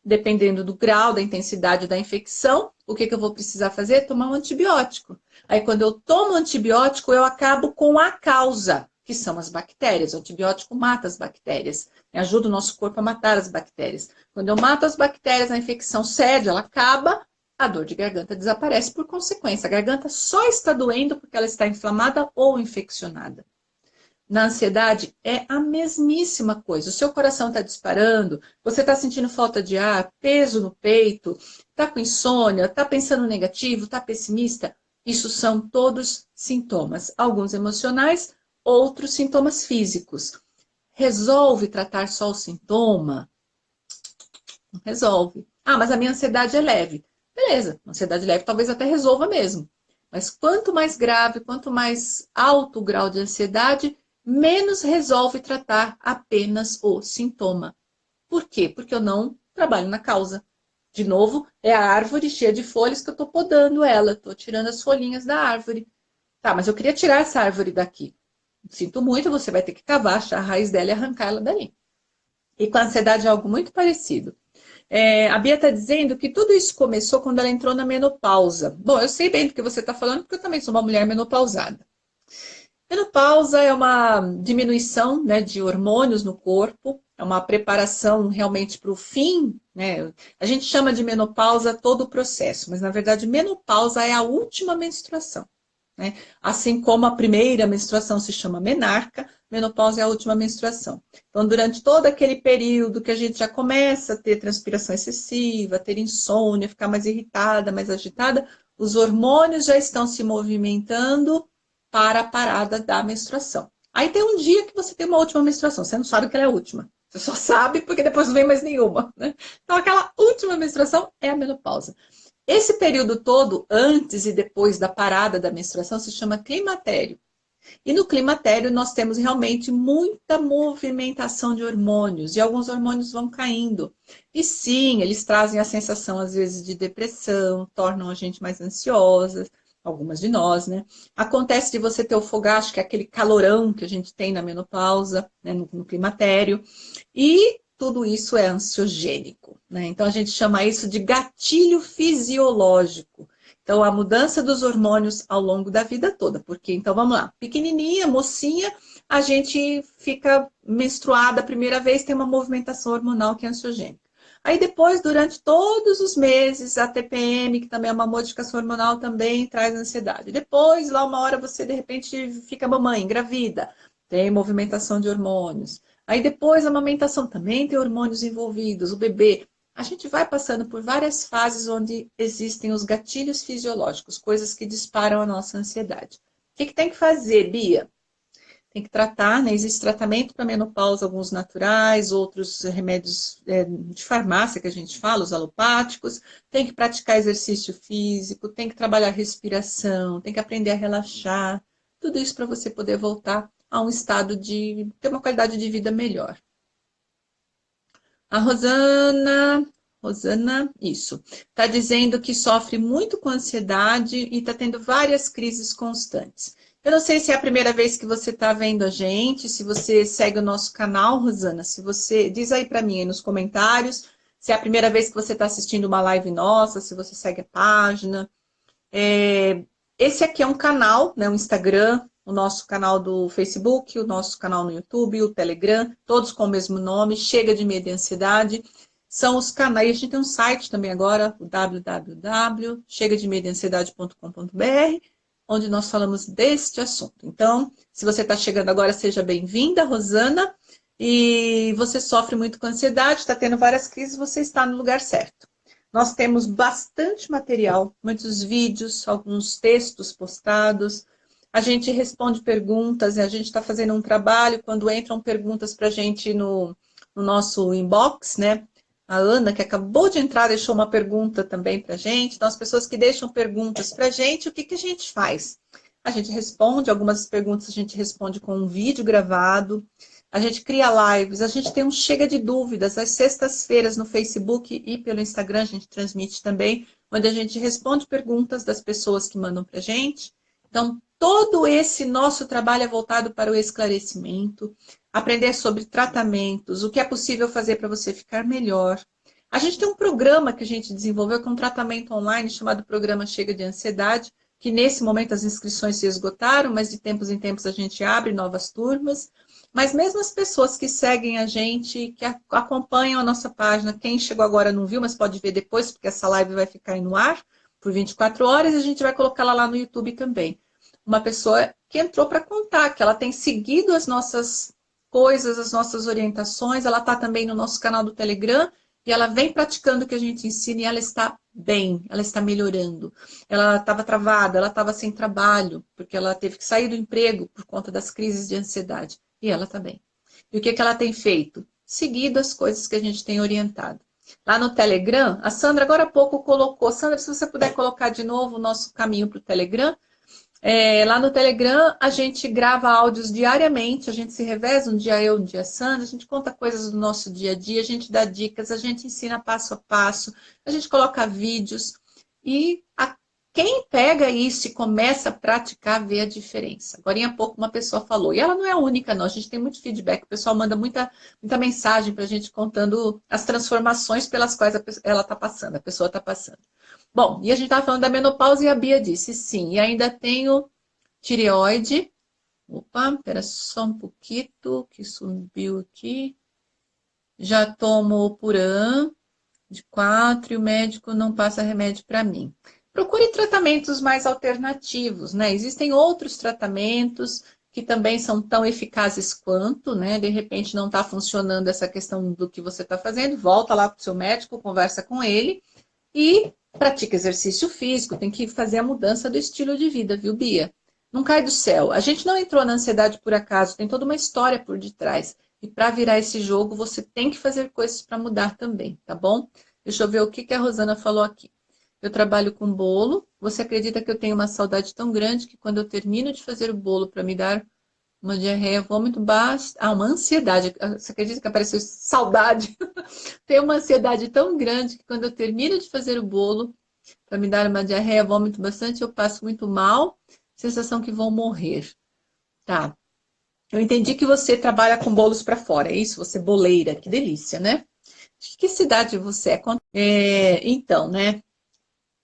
Dependendo do grau, da intensidade da infecção, o que eu vou precisar fazer? Tomar um antibiótico. Aí, quando eu tomo antibiótico, eu acabo com a causa, que são as bactérias. O antibiótico mata as bactérias, ajuda o nosso corpo a matar as bactérias. Quando eu mato as bactérias, a infecção cede, ela acaba, a dor de garganta desaparece por consequência. A garganta só está doendo porque ela está inflamada ou infeccionada. Na ansiedade é a mesmíssima coisa. O seu coração está disparando, você está sentindo falta de ar, peso no peito, está com insônia, está pensando negativo, está pessimista. Isso são todos sintomas, alguns emocionais, outros sintomas físicos. Resolve tratar só o sintoma? Não resolve. Ah, mas a minha ansiedade é leve. Beleza, ansiedade leve talvez até resolva mesmo. Mas quanto mais grave, quanto mais alto o grau de ansiedade, menos resolve tratar apenas o sintoma. Por quê? Porque eu não trabalho na causa. De novo, é a árvore cheia de folhas que eu estou podando ela, estou tirando as folhinhas da árvore. Tá, mas eu queria tirar essa árvore daqui. Sinto muito, você vai ter que cavar, achar a raiz dela e arrancar ela dali. E com a ansiedade é algo muito parecido. A Bia está dizendo que tudo isso começou quando ela entrou na menopausa. Bom, eu sei bem do que você está falando, porque eu também sou uma mulher menopausada. Menopausa é uma diminuição, né, de hormônios no corpo, é uma preparação realmente para o fim, né? A gente chama de menopausa todo o processo, mas na verdade menopausa é a última menstruação, né? Assim como a primeira menstruação se chama menarca, menopausa é a última menstruação. Então, durante todo aquele período que a gente já começa a ter transpiração excessiva, ter insônia, ficar mais irritada, mais agitada, os hormônios já estão se movimentando para a parada da menstruação. Aí tem um dia que você tem uma última menstruação, você não sabe que ela é a última. Você só sabe porque depois não vem mais nenhuma, né? Então, aquela última menstruação é a menopausa. Esse período todo, antes e depois da parada da menstruação, se chama climatério. E no climatério nós temos realmente muita movimentação de hormônios, e alguns hormônios vão caindo. E sim, eles trazem a sensação, às vezes, de depressão, tornam a gente mais ansiosa, algumas de nós, né? Acontece de você ter o fogacho, que é aquele calorão que a gente tem na menopausa, né, no climatério, e tudo isso é ansiogênico, né? Então a gente chama isso de gatilho fisiológico. Então, a mudança dos hormônios ao longo da vida toda. Porque, então, vamos lá. Pequenininha, mocinha, a gente fica menstruada a primeira vez, tem uma movimentação hormonal que é ansiogênica. Aí depois, durante todos os meses, a TPM, que também é uma modificação hormonal, também traz ansiedade. Depois, lá uma hora, você de repente fica mamãe, engravida, tem movimentação de hormônios. Aí depois, a amamentação também tem hormônios envolvidos, o bebê. A gente vai passando por várias fases onde existem os gatilhos fisiológicos, coisas que disparam a nossa ansiedade. O que tem que fazer, Bia? Tem que tratar, né? Existe tratamento para menopausa, alguns naturais, outros remédios de farmácia que a gente fala, os alopáticos. Tem que praticar exercício físico, tem que trabalhar respiração, tem que aprender a relaxar. Tudo isso para você poder voltar a um estado de ter uma qualidade de vida melhor. A Rosana, isso, está dizendo que sofre muito com ansiedade e está tendo várias crises constantes. Eu não sei se é a primeira vez que você está vendo a gente, se você segue o nosso canal, Rosana, se você diz aí para mim aí nos comentários, se é a primeira vez que você está assistindo uma live nossa, se você segue a página. Esse aqui é um canal, né, um Instagram, o nosso canal do Facebook, o nosso canal no YouTube, o Telegram, todos com o mesmo nome, Chega de Medo e Ansiedade. São os canais, a gente tem um site também agora, o www.chegademedoansiedade.com.br, onde nós falamos deste assunto. Então, se você está chegando agora, seja bem-vinda, Rosana, e você sofre muito com ansiedade, está tendo várias crises, você está no lugar certo. Nós temos bastante material, muitos vídeos, alguns textos postados. A gente responde perguntas, e a gente está fazendo um trabalho quando entram perguntas para a gente no nosso inbox, né? A Ana, que acabou de entrar, deixou uma pergunta também para a gente. Então, as pessoas que deixam perguntas para a gente, o que a gente faz? A gente responde, algumas perguntas a gente responde com um vídeo gravado. A gente cria lives, a gente tem um Chega de Dúvidas, às sextas-feiras no Facebook e pelo Instagram, a gente transmite também, onde a gente responde perguntas das pessoas que mandam para a gente. Então, todo esse nosso trabalho é voltado para o esclarecimento, aprender sobre tratamentos, o que é possível fazer para você ficar melhor. A gente tem um programa que a gente desenvolveu com um tratamento online chamado Programa Chega de Ansiedade, que nesse momento as inscrições se esgotaram, mas de tempos em tempos a gente abre novas turmas. Mas mesmo as pessoas que seguem a gente, que acompanham a nossa página, quem chegou agora não viu, mas pode ver depois, porque essa live vai ficar aí no ar por 24 horas e a gente vai colocá-la lá no YouTube também. Uma pessoa que entrou para contar que ela tem seguido as nossas coisas, as nossas orientações, ela está também no nosso canal do Telegram e ela vem praticando o que a gente ensina e ela está bem, ela está melhorando. Ela estava travada, ela estava sem trabalho, porque ela teve que sair do emprego por conta das crises de ansiedade. E ela está bem. E o que ela tem feito? Seguido as coisas que a gente tem orientado. Lá no Telegram, a Sandra agora há pouco colocou. Sandra, se você puder colocar de novo o nosso caminho para o Telegram, Lá no Telegram, a gente grava áudios diariamente, a gente se reveza, um dia eu, um dia a Sandra, a gente conta coisas do nosso dia a dia, a gente dá dicas, a gente ensina passo a passo, a gente coloca vídeos e quem pega isso e começa a praticar vê a diferença. Agora, há pouco, uma pessoa falou, e ela não é a única, não, a gente tem muito feedback, o pessoal manda muita mensagem para a gente contando as transformações pelas quais ela está passando, a pessoa está passando. Bom, e a gente estava falando da menopausa e a Bia disse sim, e ainda tenho tireoide. Opa, espera só um pouquinho que subiu aqui. Já tomo Puran de 4 e o médico não passa remédio para mim. Procure tratamentos mais alternativos, né? Existem outros tratamentos que também são tão eficazes quanto, né? De repente não está funcionando essa questão do que você está fazendo, volta lá para o seu médico, conversa com ele e pratica exercício físico, tem que fazer a mudança do estilo de vida, viu, Bia? Não cai do céu. A gente não entrou na ansiedade por acaso, tem toda uma história por detrás. E para virar esse jogo, você tem que fazer coisas para mudar também, tá bom? Deixa eu ver o que a Rosana falou aqui. Eu trabalho com bolo. Você acredita que eu tenho uma saudade tão grande que quando eu termino de fazer o bolo para me dar uma diarreia, vômito baixo. Uma ansiedade. Você acredita que apareceu saudade? Tenho uma ansiedade tão grande que quando eu termino de fazer o bolo, para me dar uma diarreia, vômito bastante, eu passo muito mal, sensação que vou morrer. Tá. Eu entendi que você trabalha com bolos para fora, é isso? Você é boleira, que delícia, né? De que cidade você é? Então, né?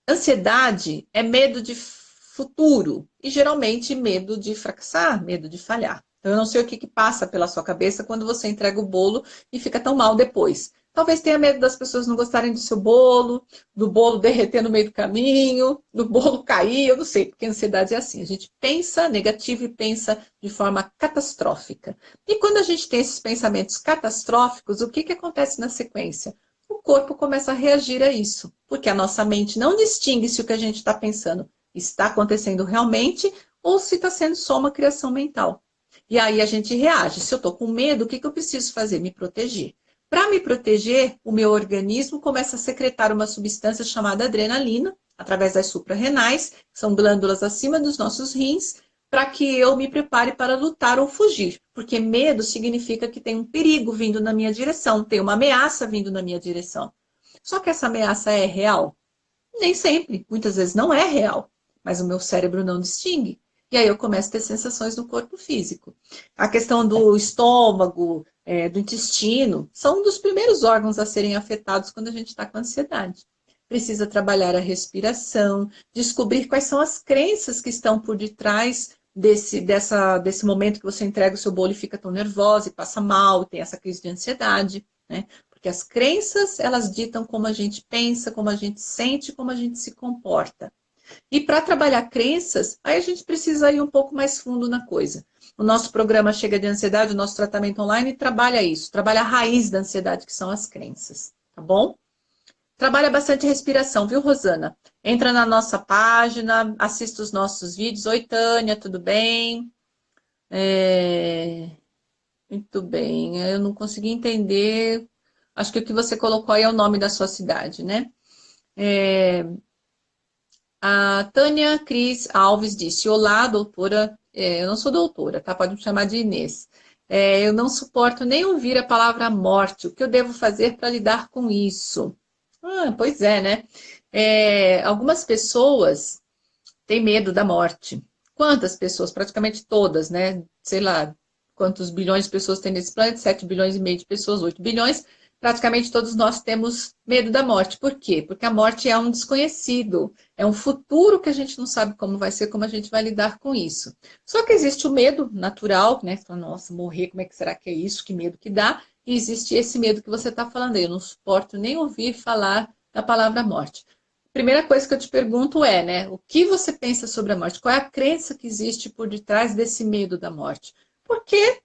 Ansiedade é medo de futuro e geralmente medo de fracassar, medo de falhar. Então, eu não sei o que passa pela sua cabeça quando você entrega o bolo e fica tão mal depois. Talvez tenha medo das pessoas não gostarem do seu bolo, do bolo derreter no meio do caminho, do bolo cair, eu não sei, porque a ansiedade é assim. A gente pensa negativo e pensa de forma catastrófica. E quando a gente tem esses pensamentos catastróficos, o que acontece na sequência? O corpo começa a reagir a isso, porque a nossa mente não distingue se o que a gente está pensando está acontecendo realmente ou se está sendo só uma criação mental. E aí a gente reage. Se eu estou com medo, o que eu preciso fazer? Me proteger. Para me proteger, o meu organismo começa a secretar uma substância chamada adrenalina, através das suprarrenais, que são glândulas acima dos nossos rins, para que eu me prepare para lutar ou fugir. Porque medo significa que tem um perigo vindo na minha direção, tem uma ameaça vindo na minha direção. Só que essa ameaça é real? Nem sempre, muitas vezes não é real, mas o meu cérebro não distingue. E aí eu começo a ter sensações no corpo físico. A questão do estômago, do intestino, são um dos primeiros órgãos a serem afetados quando a gente está com ansiedade. Precisa trabalhar a respiração, descobrir quais são as crenças que estão por detrás desse momento que você entrega o seu bolo e fica tão nervosa e passa mal, e tem essa crise de ansiedade, né? Porque as crenças, elas ditam como a gente pensa, como a gente sente, como a gente se comporta. E para trabalhar crenças, aí a gente precisa ir um pouco mais fundo na coisa. O nosso programa Chega de Ansiedade, o nosso tratamento online, trabalha isso, trabalha a raiz da ansiedade, que são as crenças, tá bom? Trabalha bastante respiração, viu, Rosana? Entra na nossa página, assista os nossos vídeos. Oi, Tânia, tudo bem? Muito bem, eu não consegui entender. Acho que o que você colocou aí é o nome da sua cidade, né? A Tânia Cris Alves disse: Olá, doutora. Eu não sou doutora, tá? Pode me chamar de Inês. Eu não suporto nem ouvir a palavra morte. O que eu devo fazer para lidar com isso? Pois é, né? Algumas pessoas têm medo da morte. Quantas pessoas? Praticamente todas, né? Sei lá, quantos bilhões de pessoas tem nesse planeta? 7 bilhões e meio de pessoas, 8 bilhões. Praticamente todos nós temos medo da morte. Por quê? Porque a morte é um desconhecido, é um futuro que a gente não sabe como vai ser, como a gente vai lidar com isso. Só que existe o medo natural, né? Você fala, nossa, morrer, como é que será que é isso? Que medo que dá? E existe esse medo que você está falando aí. Eu não suporto nem ouvir falar da palavra morte. Primeira coisa que eu te pergunto é, né? O que você pensa sobre a morte? Qual é a crença que existe por detrás desse medo da morte? Porque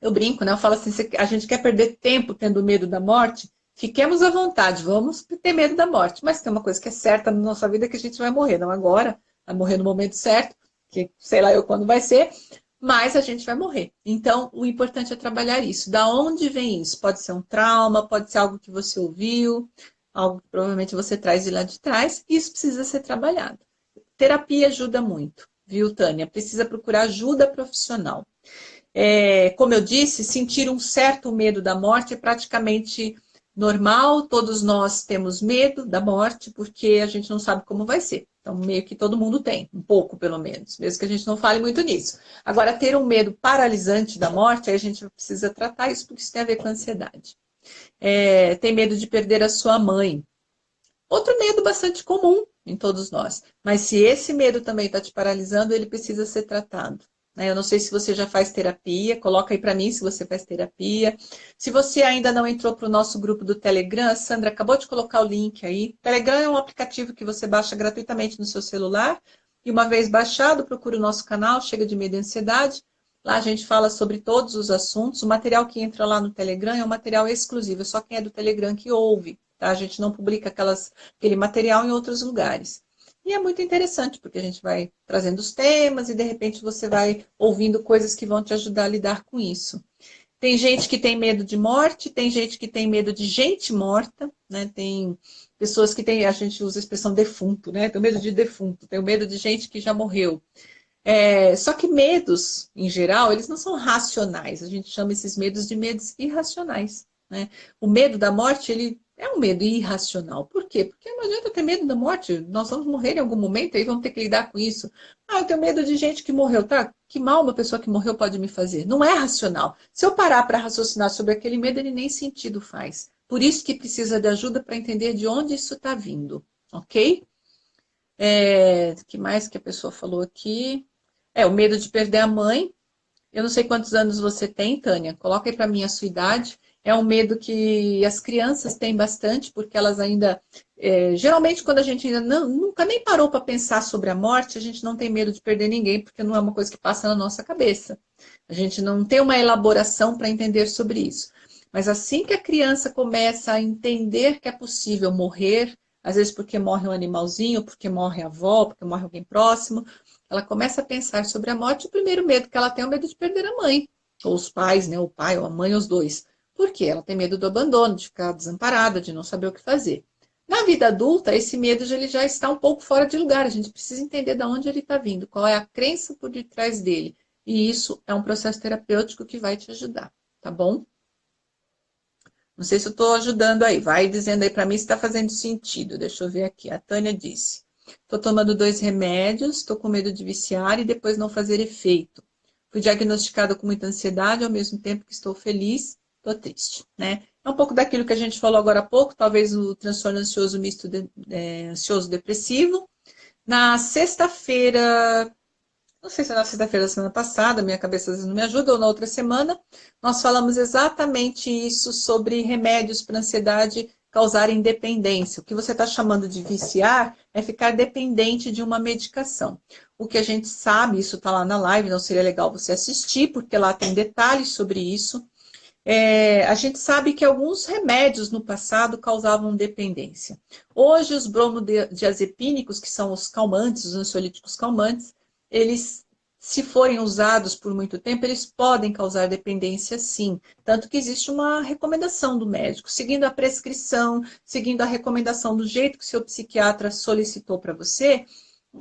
eu brinco, né? Eu falo assim, se a gente quer perder tempo tendo medo da morte, fiquemos à vontade, vamos ter medo da morte. Mas tem uma coisa que é certa na nossa vida, que a gente vai morrer, não agora, vai morrer no momento certo, que sei lá eu quando vai ser, mas a gente vai morrer. Então, o importante é trabalhar isso. Da onde vem isso? Pode ser um trauma, pode ser algo que você ouviu, algo que provavelmente você traz de lá de trás, e isso precisa ser trabalhado. Terapia ajuda muito. viu, Tânia? Precisa procurar ajuda profissional. Como eu disse, sentir um certo medo da morte é praticamente normal. Todos nós temos medo da morte, porque a gente não sabe como vai ser. Então, meio que todo mundo tem, um pouco pelo menos, mesmo que a gente não fale muito nisso. Agora, ter um medo paralisante da morte, aí a gente precisa tratar isso, porque isso tem a ver com ansiedade. Tem medo de perder a sua mãe. Outro medo bastante comum em todos nós. Mas se esse medo também está te paralisando, ele precisa ser tratado. Eu não sei se você já faz terapia, coloca aí para mim se você faz terapia. Se você ainda não entrou para o nosso grupo do Telegram, a Sandra acabou de colocar o link aí. Telegram é um aplicativo que você baixa gratuitamente no seu celular. E uma vez baixado, procura o nosso canal, Chega de Medo e Ansiedade. Lá a gente fala sobre todos os assuntos. O material que entra lá no Telegram é um material exclusivo, é só quem é do Telegram que ouve. Tá? A gente não publica aquele material em outros lugares. E é muito interessante, porque a gente vai trazendo os temas e, de repente, você vai ouvindo coisas que vão te ajudar a lidar com isso. Tem gente que tem medo de morte, tem gente que tem medo de gente morta, né? Tem pessoas que têm, a gente usa a expressão defunto, né? Tem medo de defunto, tem medo de gente que já morreu. Só que medos, em geral, eles não são racionais. A gente chama esses medos de medos irracionais, né? O medo da morte, ele é um medo irracional. Por quê? Porque não adianta ter medo da morte. Nós vamos morrer em algum momento e vamos ter que lidar com isso. Eu tenho medo de gente que morreu, tá? Que mal uma pessoa que morreu pode me fazer? Não é racional. Se eu parar para raciocinar sobre aquele medo, ele nem sentido faz. Por isso que precisa de ajuda para entender de onde isso está vindo, ok? Que mais que a pessoa falou aqui? O medo de perder a mãe. Eu não sei quantos anos você tem, Tânia. Coloca aí para mim a sua idade. É um medo que as crianças têm bastante, porque elas ainda. Geralmente, quando a gente ainda nunca nem parou para pensar sobre a morte, a gente não tem medo de perder ninguém, porque não é uma coisa que passa na nossa cabeça. A gente não tem uma elaboração para entender sobre isso. Mas assim que a criança começa a entender que é possível morrer, às vezes porque morre um animalzinho, porque morre a avó, porque morre alguém próximo, ela começa a pensar sobre a morte. O primeiro medo que ela tem é o medo de perder a mãe, ou os pais, né? O pai ou a mãe, os dois. Por quê? Ela tem medo do abandono, de ficar desamparada, de não saber o que fazer. Na vida adulta, esse medo ele já está um pouco fora de lugar. A gente precisa entender de onde ele está vindo, qual é a crença por detrás dele. E isso é um processo terapêutico que vai te ajudar, tá bom? Não sei se eu estou ajudando aí. Vai dizendo aí para mim se está fazendo sentido. Deixa eu ver aqui. A Tânia disse: estou tomando 2 remédios, estou com medo de viciar e depois não fazer efeito. Fui diagnosticada com muita ansiedade, ao mesmo tempo que estou feliz, estou triste, né? É um pouco daquilo que a gente falou agora há pouco, talvez o transtorno ansioso misto ansioso-depressivo. Na sexta-feira, não sei se é na sexta-feira da semana passada, minha cabeça às vezes não me ajuda, ou na outra semana, nós falamos exatamente isso sobre remédios para ansiedade causarem dependência. O que você está chamando de viciar é ficar dependente de uma medicação. O que a gente sabe, isso está lá na live, não seria legal você assistir, porque lá tem detalhes sobre isso. A gente sabe que alguns remédios no passado causavam dependência. Hoje, os bromodiazepínicos, que são os calmantes, os ansiolíticos calmantes, eles, se forem usados por muito tempo, eles podem causar dependência, sim. Tanto que existe uma recomendação do médico, seguindo a prescrição, seguindo a recomendação do jeito que o seu psiquiatra solicitou para você,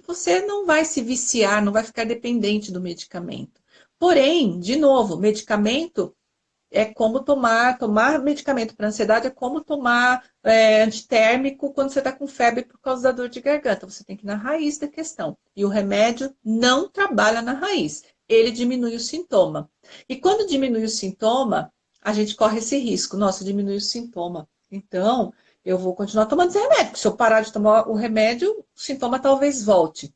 você não vai se viciar, não vai ficar dependente do medicamento. Porém, de novo, medicamento é como tomar medicamento para ansiedade é como tomar antitérmico quando você está com febre por causa da dor de garganta. Você tem que ir na raiz da questão. E o remédio não trabalha na raiz. Ele diminui o sintoma. E quando diminui o sintoma, a gente corre esse risco. Nossa, diminui o sintoma. Então, eu vou continuar tomando esse remédio. Porque se eu parar de tomar o remédio, o sintoma talvez volte.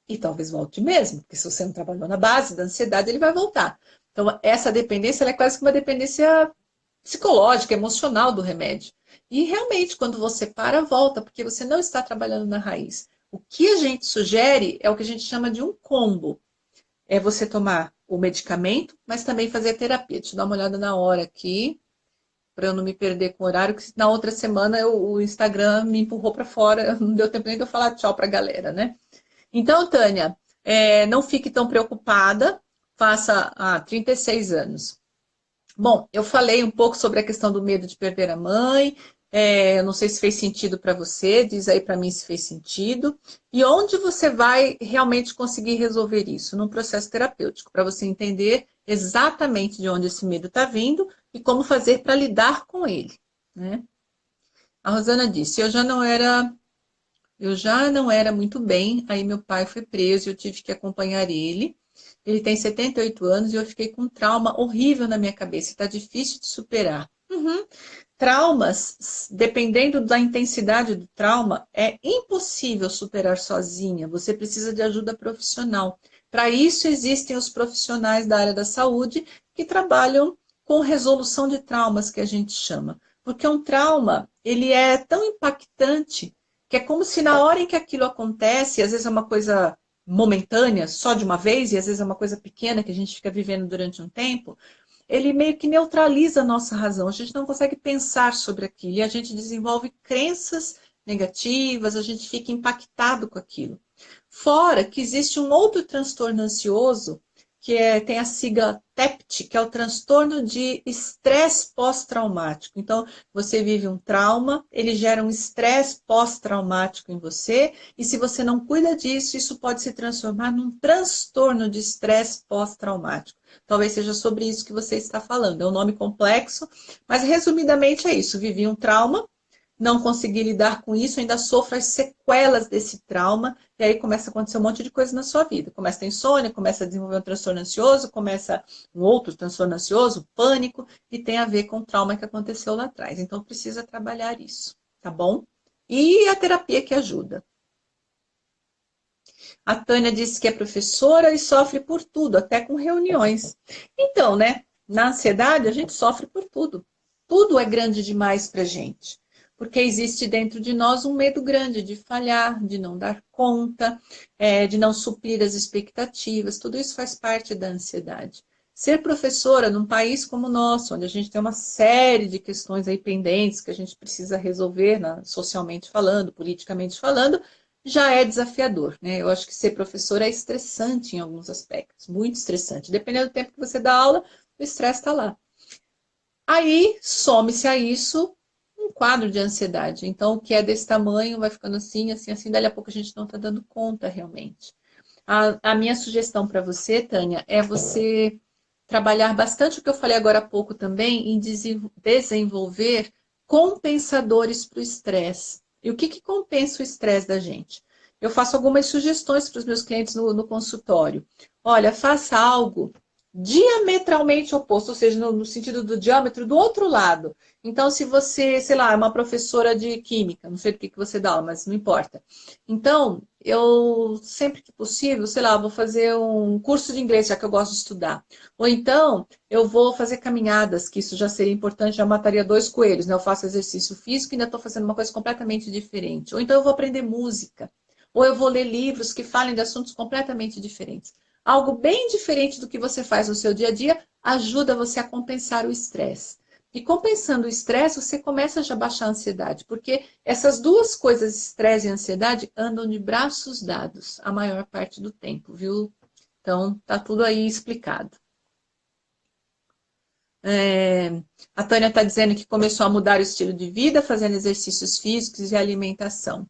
E talvez volte mesmo, porque se você não trabalhou na base da ansiedade, ele vai voltar. Então, essa dependência ela é quase que uma dependência psicológica, emocional do remédio. E realmente, quando você para, volta, porque você não está trabalhando na raiz. O que a gente sugere é o que a gente chama de um combo. É você tomar o medicamento, mas também fazer a terapia. Deixa eu dar uma olhada na hora aqui, para eu não me perder com o horário, que na outra semana o Instagram me empurrou para fora, não deu tempo nem de eu falar tchau para a galera, né? Então, Tânia, não fique tão preocupada, faça 36 anos. Bom, eu falei um pouco sobre a questão do medo de perder a mãe, Eu não sei se fez sentido para você, diz aí para mim se fez sentido. E onde você vai realmente conseguir resolver isso? Num processo terapêutico, para você entender exatamente de onde esse medo está vindo e como fazer para lidar com ele, né? A Rosana disse, eu já não era muito bem, aí meu pai foi preso, eu tive que acompanhar ele. Ele tem 78 anos e eu fiquei com um trauma horrível na minha cabeça, está difícil de superar. Uhum. Traumas, dependendo da intensidade do trauma, é impossível superar sozinha. Você precisa de ajuda profissional. Para isso existem os profissionais da área da saúde que trabalham com resolução de traumas, que a gente chama. Porque um trauma, ele é tão impactante que é como se na hora em que aquilo acontece, às vezes é uma coisa momentânea, só de uma vez, e às vezes é uma coisa pequena que a gente fica vivendo durante um tempo, ele meio que neutraliza a nossa razão. A gente não consegue pensar sobre aquilo e a gente desenvolve crenças negativas, a gente fica impactado com aquilo. Fora que existe um outro transtorno ansioso, tem a sigla TEPT, que é o transtorno de estresse pós-traumático. Então, você vive um trauma, ele gera um estresse pós-traumático em você, e se você não cuida disso, isso pode se transformar num transtorno de estresse pós-traumático. Talvez seja sobre isso que você está falando. É um nome complexo, mas resumidamente é isso. Vivi um trauma, não consegui lidar com isso, ainda sofro as sequelas desse trauma, e aí começa a acontecer um monte de coisa na sua vida. Começa a ter insônia, começa a desenvolver um transtorno ansioso, começa um outro transtorno ansioso, pânico, e tem a ver com o trauma que aconteceu lá atrás. Então precisa trabalhar isso, tá bom? E a terapia que ajuda. A Tânia disse que é professora e sofre por tudo, até com reuniões. Então, né? Na ansiedade, a gente sofre por tudo. Tudo é grande demais para a gente. Porque existe dentro de nós um medo grande de falhar, de não dar conta, de não suprir as expectativas. Tudo isso faz parte da ansiedade. Ser professora num país como o nosso, onde a gente tem uma série de questões aí pendentes que a gente precisa resolver, socialmente falando, politicamente falando, já é desafiador, né? Eu acho que ser professor é estressante em alguns aspectos, muito estressante. Dependendo do tempo que você dá aula, o estresse está lá. Aí, some-se a isso um quadro de ansiedade. Então, o que é desse tamanho vai ficando assim, assim, assim, dali a pouco a gente não está dando conta realmente. A minha sugestão para você, Tânia, é você trabalhar bastante o que eu falei agora há pouco também, em desenvolver compensadores para o estresse. E o que compensa o estresse da gente? Eu faço algumas sugestões para os meus clientes no consultório. Olha, faça algo diametralmente oposto, ou seja, no sentido do diâmetro do outro lado. Então, se você, sei lá, é uma professora de química, não sei do que você dá aula, mas não importa. Então, eu sempre que possível, sei lá, vou fazer um curso de inglês, já que eu gosto de estudar. Ou então, eu vou fazer caminhadas, que isso já seria importante, já mataria dois coelhos, né? Eu faço exercício físico e ainda estou fazendo uma coisa completamente diferente. Ou então eu vou aprender música. Ou eu vou ler livros que falem de assuntos completamente diferentes. Algo bem diferente do que você faz no seu dia a dia ajuda você a compensar o estresse. E compensando o estresse, você começa já a baixar a ansiedade, porque essas duas coisas, estresse e ansiedade, andam de braços dados a maior parte do tempo, viu? Então, tá tudo aí explicado. A Tânia está dizendo que começou a mudar o estilo de vida, fazendo exercícios físicos e alimentação.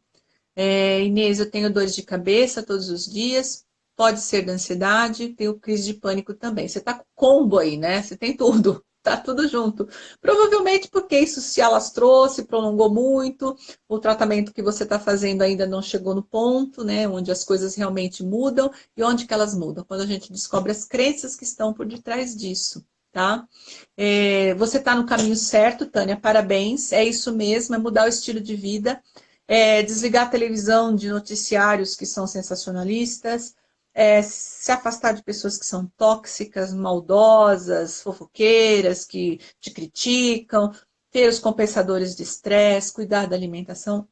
Inês, eu tenho dores de cabeça todos os dias, pode ser da ansiedade, tenho crise de pânico também. Você está com combo aí, né? Você tem tudo, tá tudo junto. Provavelmente porque isso se alastrou, se prolongou muito, o tratamento que você está fazendo ainda não chegou no ponto, né? Onde as coisas realmente mudam e onde que elas mudam? Quando a gente descobre as crenças que estão por detrás disso, tá? Você está no caminho certo, Tânia, parabéns, é isso mesmo, é mudar o estilo de vida. Desligar a televisão de noticiários que são sensacionalistas, se afastar de pessoas que são tóxicas, maldosas, fofoqueiras, que te criticam, ter os compensadores de estresse, cuidar da alimentação,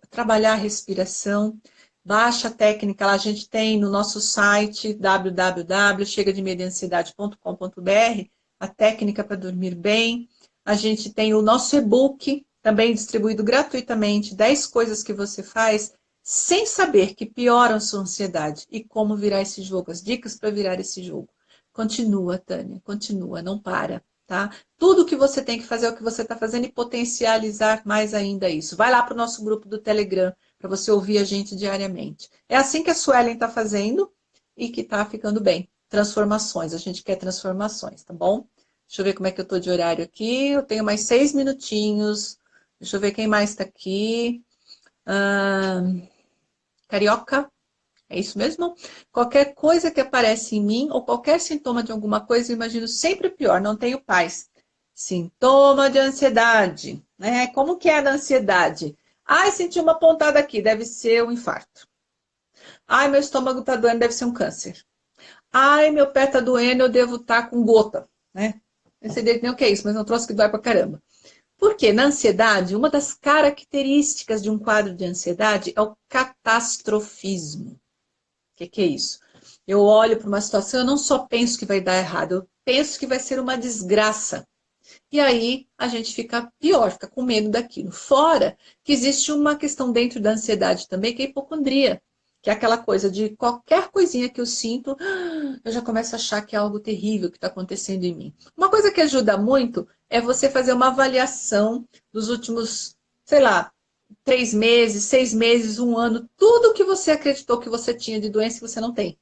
trabalhar a respiração, baixa técnica, lá a gente tem no nosso site www.chegademedansiedade.com.br a técnica para dormir bem, a gente tem o nosso e-book, também distribuído gratuitamente, 10 coisas que você faz sem saber que pioram a sua ansiedade e como virar esse jogo, as dicas para virar esse jogo. Continua, Tânia, continua, não para. tá? Tudo que você tem que fazer é o que você está fazendo e potencializar mais ainda isso. Vai lá para o nosso grupo do Telegram para você ouvir a gente diariamente. É assim que a Suelen está fazendo e que está ficando bem. Transformações, a gente quer transformações, tá bom? Deixa eu ver como é que eu estou de horário aqui. Eu tenho mais 6 minutinhos. Deixa eu ver quem mais está aqui. Carioca, é isso mesmo? Qualquer coisa que aparece em mim, ou qualquer sintoma de alguma coisa, eu imagino sempre pior, não tenho paz. Sintoma de ansiedade, né? Como que é a ansiedade? Ai, senti uma pontada aqui, deve ser um infarto. Ai, meu estômago tá doendo, deve ser um câncer. Ai, meu pé tá doendo, eu devo estar com gota, né? Não sei nem o que é isso, mas é um troço que dói pra caramba. Porque na ansiedade, uma das características de um quadro de ansiedade é o catastrofismo. O que é isso? Eu olho para uma situação, eu não só penso que vai dar errado, eu penso que vai ser uma desgraça. E aí a gente fica pior, fica com medo daquilo. Fora que existe uma questão dentro da ansiedade também, que é a hipocondria, que é aquela coisa de qualquer coisinha que eu sinto, eu já começo a achar que é algo terrível que está acontecendo em mim. Uma coisa que ajuda muito é você fazer uma avaliação dos últimos, sei lá, 3 meses, 6 meses, um ano, tudo que você acreditou que você tinha de doença que você não tem.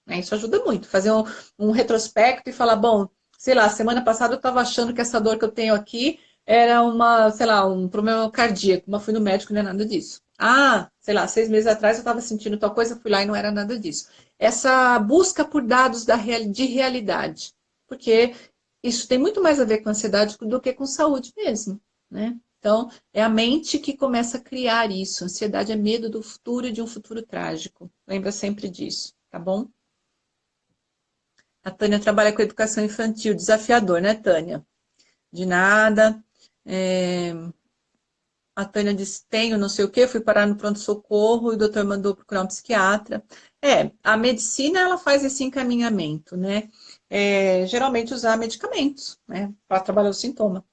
Né? Isso ajuda muito. Fazer um retrospecto e falar, bom, sei lá, semana passada eu estava achando que essa dor que eu tenho aqui era uma, sei lá, um problema cardíaco, mas fui no médico e não é nada disso. Ah, sei lá, 6 meses atrás eu estava sentindo tal coisa, fui lá e não era nada disso. Essa busca por dados de realidade, porque isso tem muito mais a ver com ansiedade do que com saúde mesmo, né? Então, é a mente que começa a criar isso. Ansiedade é medo do futuro e de um futuro trágico. Lembra sempre disso, tá bom? A Tânia trabalha com educação infantil. Desafiador, né, Tânia? De nada. A Tânia disse, tenho não sei o quê, fui parar no pronto-socorro e o doutor mandou procurar um psiquiatra. A medicina, ela faz esse encaminhamento, né? Geralmente usar medicamentos, né? Para trabalhar o sintoma.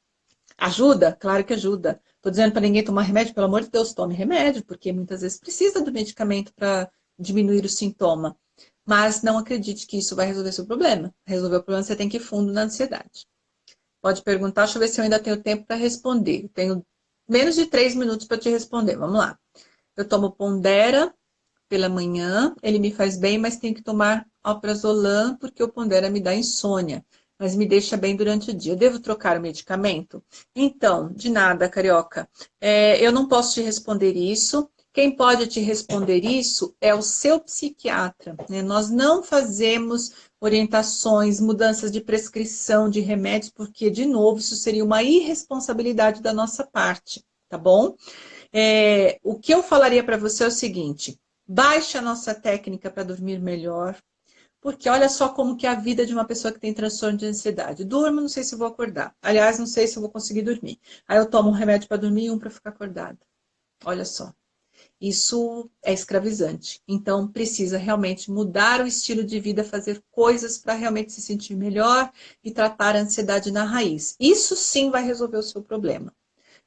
Ajuda? Claro que ajuda. Estou dizendo para ninguém tomar remédio, pelo amor de Deus, tome remédio, porque muitas vezes precisa do medicamento para diminuir o sintoma. Mas não acredite que isso vai resolver seu problema. Resolver o problema, você tem que ir fundo na ansiedade. Pode perguntar, deixa eu ver se eu ainda tenho tempo para responder. Eu tenho menos de 3 minutos para te responder. Vamos lá. Eu tomo Pondera pela manhã, ele me faz bem, mas tenho que tomar alprazolam, porque o Pondera me dá insônia, mas me deixa bem durante o dia. Eu devo trocar o medicamento? Então, de nada, Carioca. Eu não posso te responder isso. Quem pode te responder isso é o seu psiquiatra, né? Nós não fazemos orientações, mudanças de prescrição de remédios, porque, de novo, isso seria uma irresponsabilidade da nossa parte, tá bom? O que eu falaria para você é o seguinte: baixe a nossa técnica para dormir melhor, porque olha só como que é a vida de uma pessoa que tem transtorno de ansiedade. Durmo, não sei se vou acordar. Aliás, não sei se eu vou conseguir dormir. Aí eu tomo um remédio para dormir e um para ficar acordado. Olha só. Isso é escravizante. Então, precisa realmente mudar o estilo de vida, fazer coisas para realmente se sentir melhor e tratar a ansiedade na raiz. Isso sim vai resolver o seu problema.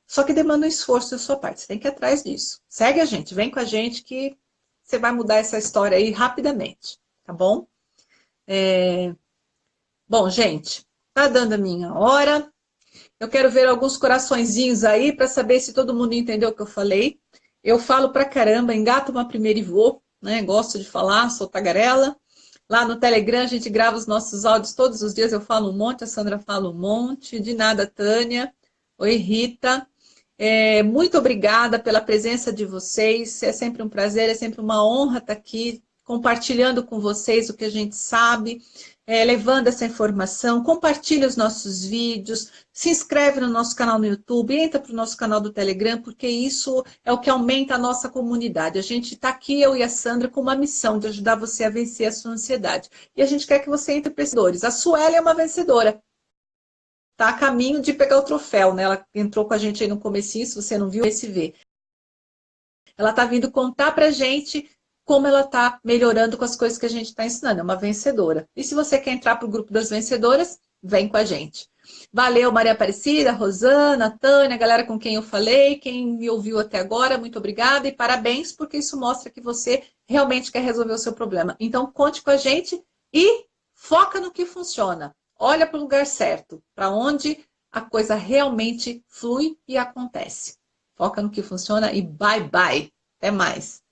Só que demanda um esforço da sua parte. Você tem que ir atrás disso. Segue a gente, vem com a gente que você vai mudar essa história aí rapidamente. Tá bom? Bom, gente, tá dando a minha hora. Eu quero ver alguns coraçõezinhos aí para saber se todo mundo entendeu o que eu falei. Eu falo pra caramba, engato uma primeira e vou, né? Gosto de falar, sou tagarela. Lá no Telegram a gente grava os nossos áudios todos os dias, eu falo um monte, a Sandra fala um monte. De nada, Tânia. Oi, Rita. Muito obrigada pela presença de vocês. É sempre um prazer, é sempre uma honra estar aqui compartilhando com vocês o que a gente sabe, levando essa informação. Compartilhe os nossos vídeos, se inscreve no nosso canal no YouTube, entra para o nosso canal do Telegram, porque isso é o que aumenta a nossa comunidade. A gente está aqui, eu e a Sandra, com uma missão de ajudar você a vencer a sua ansiedade. E a gente quer que você entre para vencedores. A Sueli é uma vencedora. Está a caminho de pegar o troféu, né? Ela entrou com a gente aí no comecinho, se você não viu, esse vê. Ela está vindo contar para a gente como ela está melhorando com as coisas que a gente está ensinando. É uma vencedora. E se você quer entrar para o grupo das vencedoras, vem com a gente. Valeu, Maria Aparecida, Rosana, Tânia, a galera com quem eu falei, quem me ouviu até agora, muito obrigada e parabéns, porque isso mostra que você realmente quer resolver o seu problema. Então, conte com a gente e foca no que funciona. olha para o lugar certo, para onde a coisa realmente flui e acontece. Foca no que funciona e bye bye. Até mais.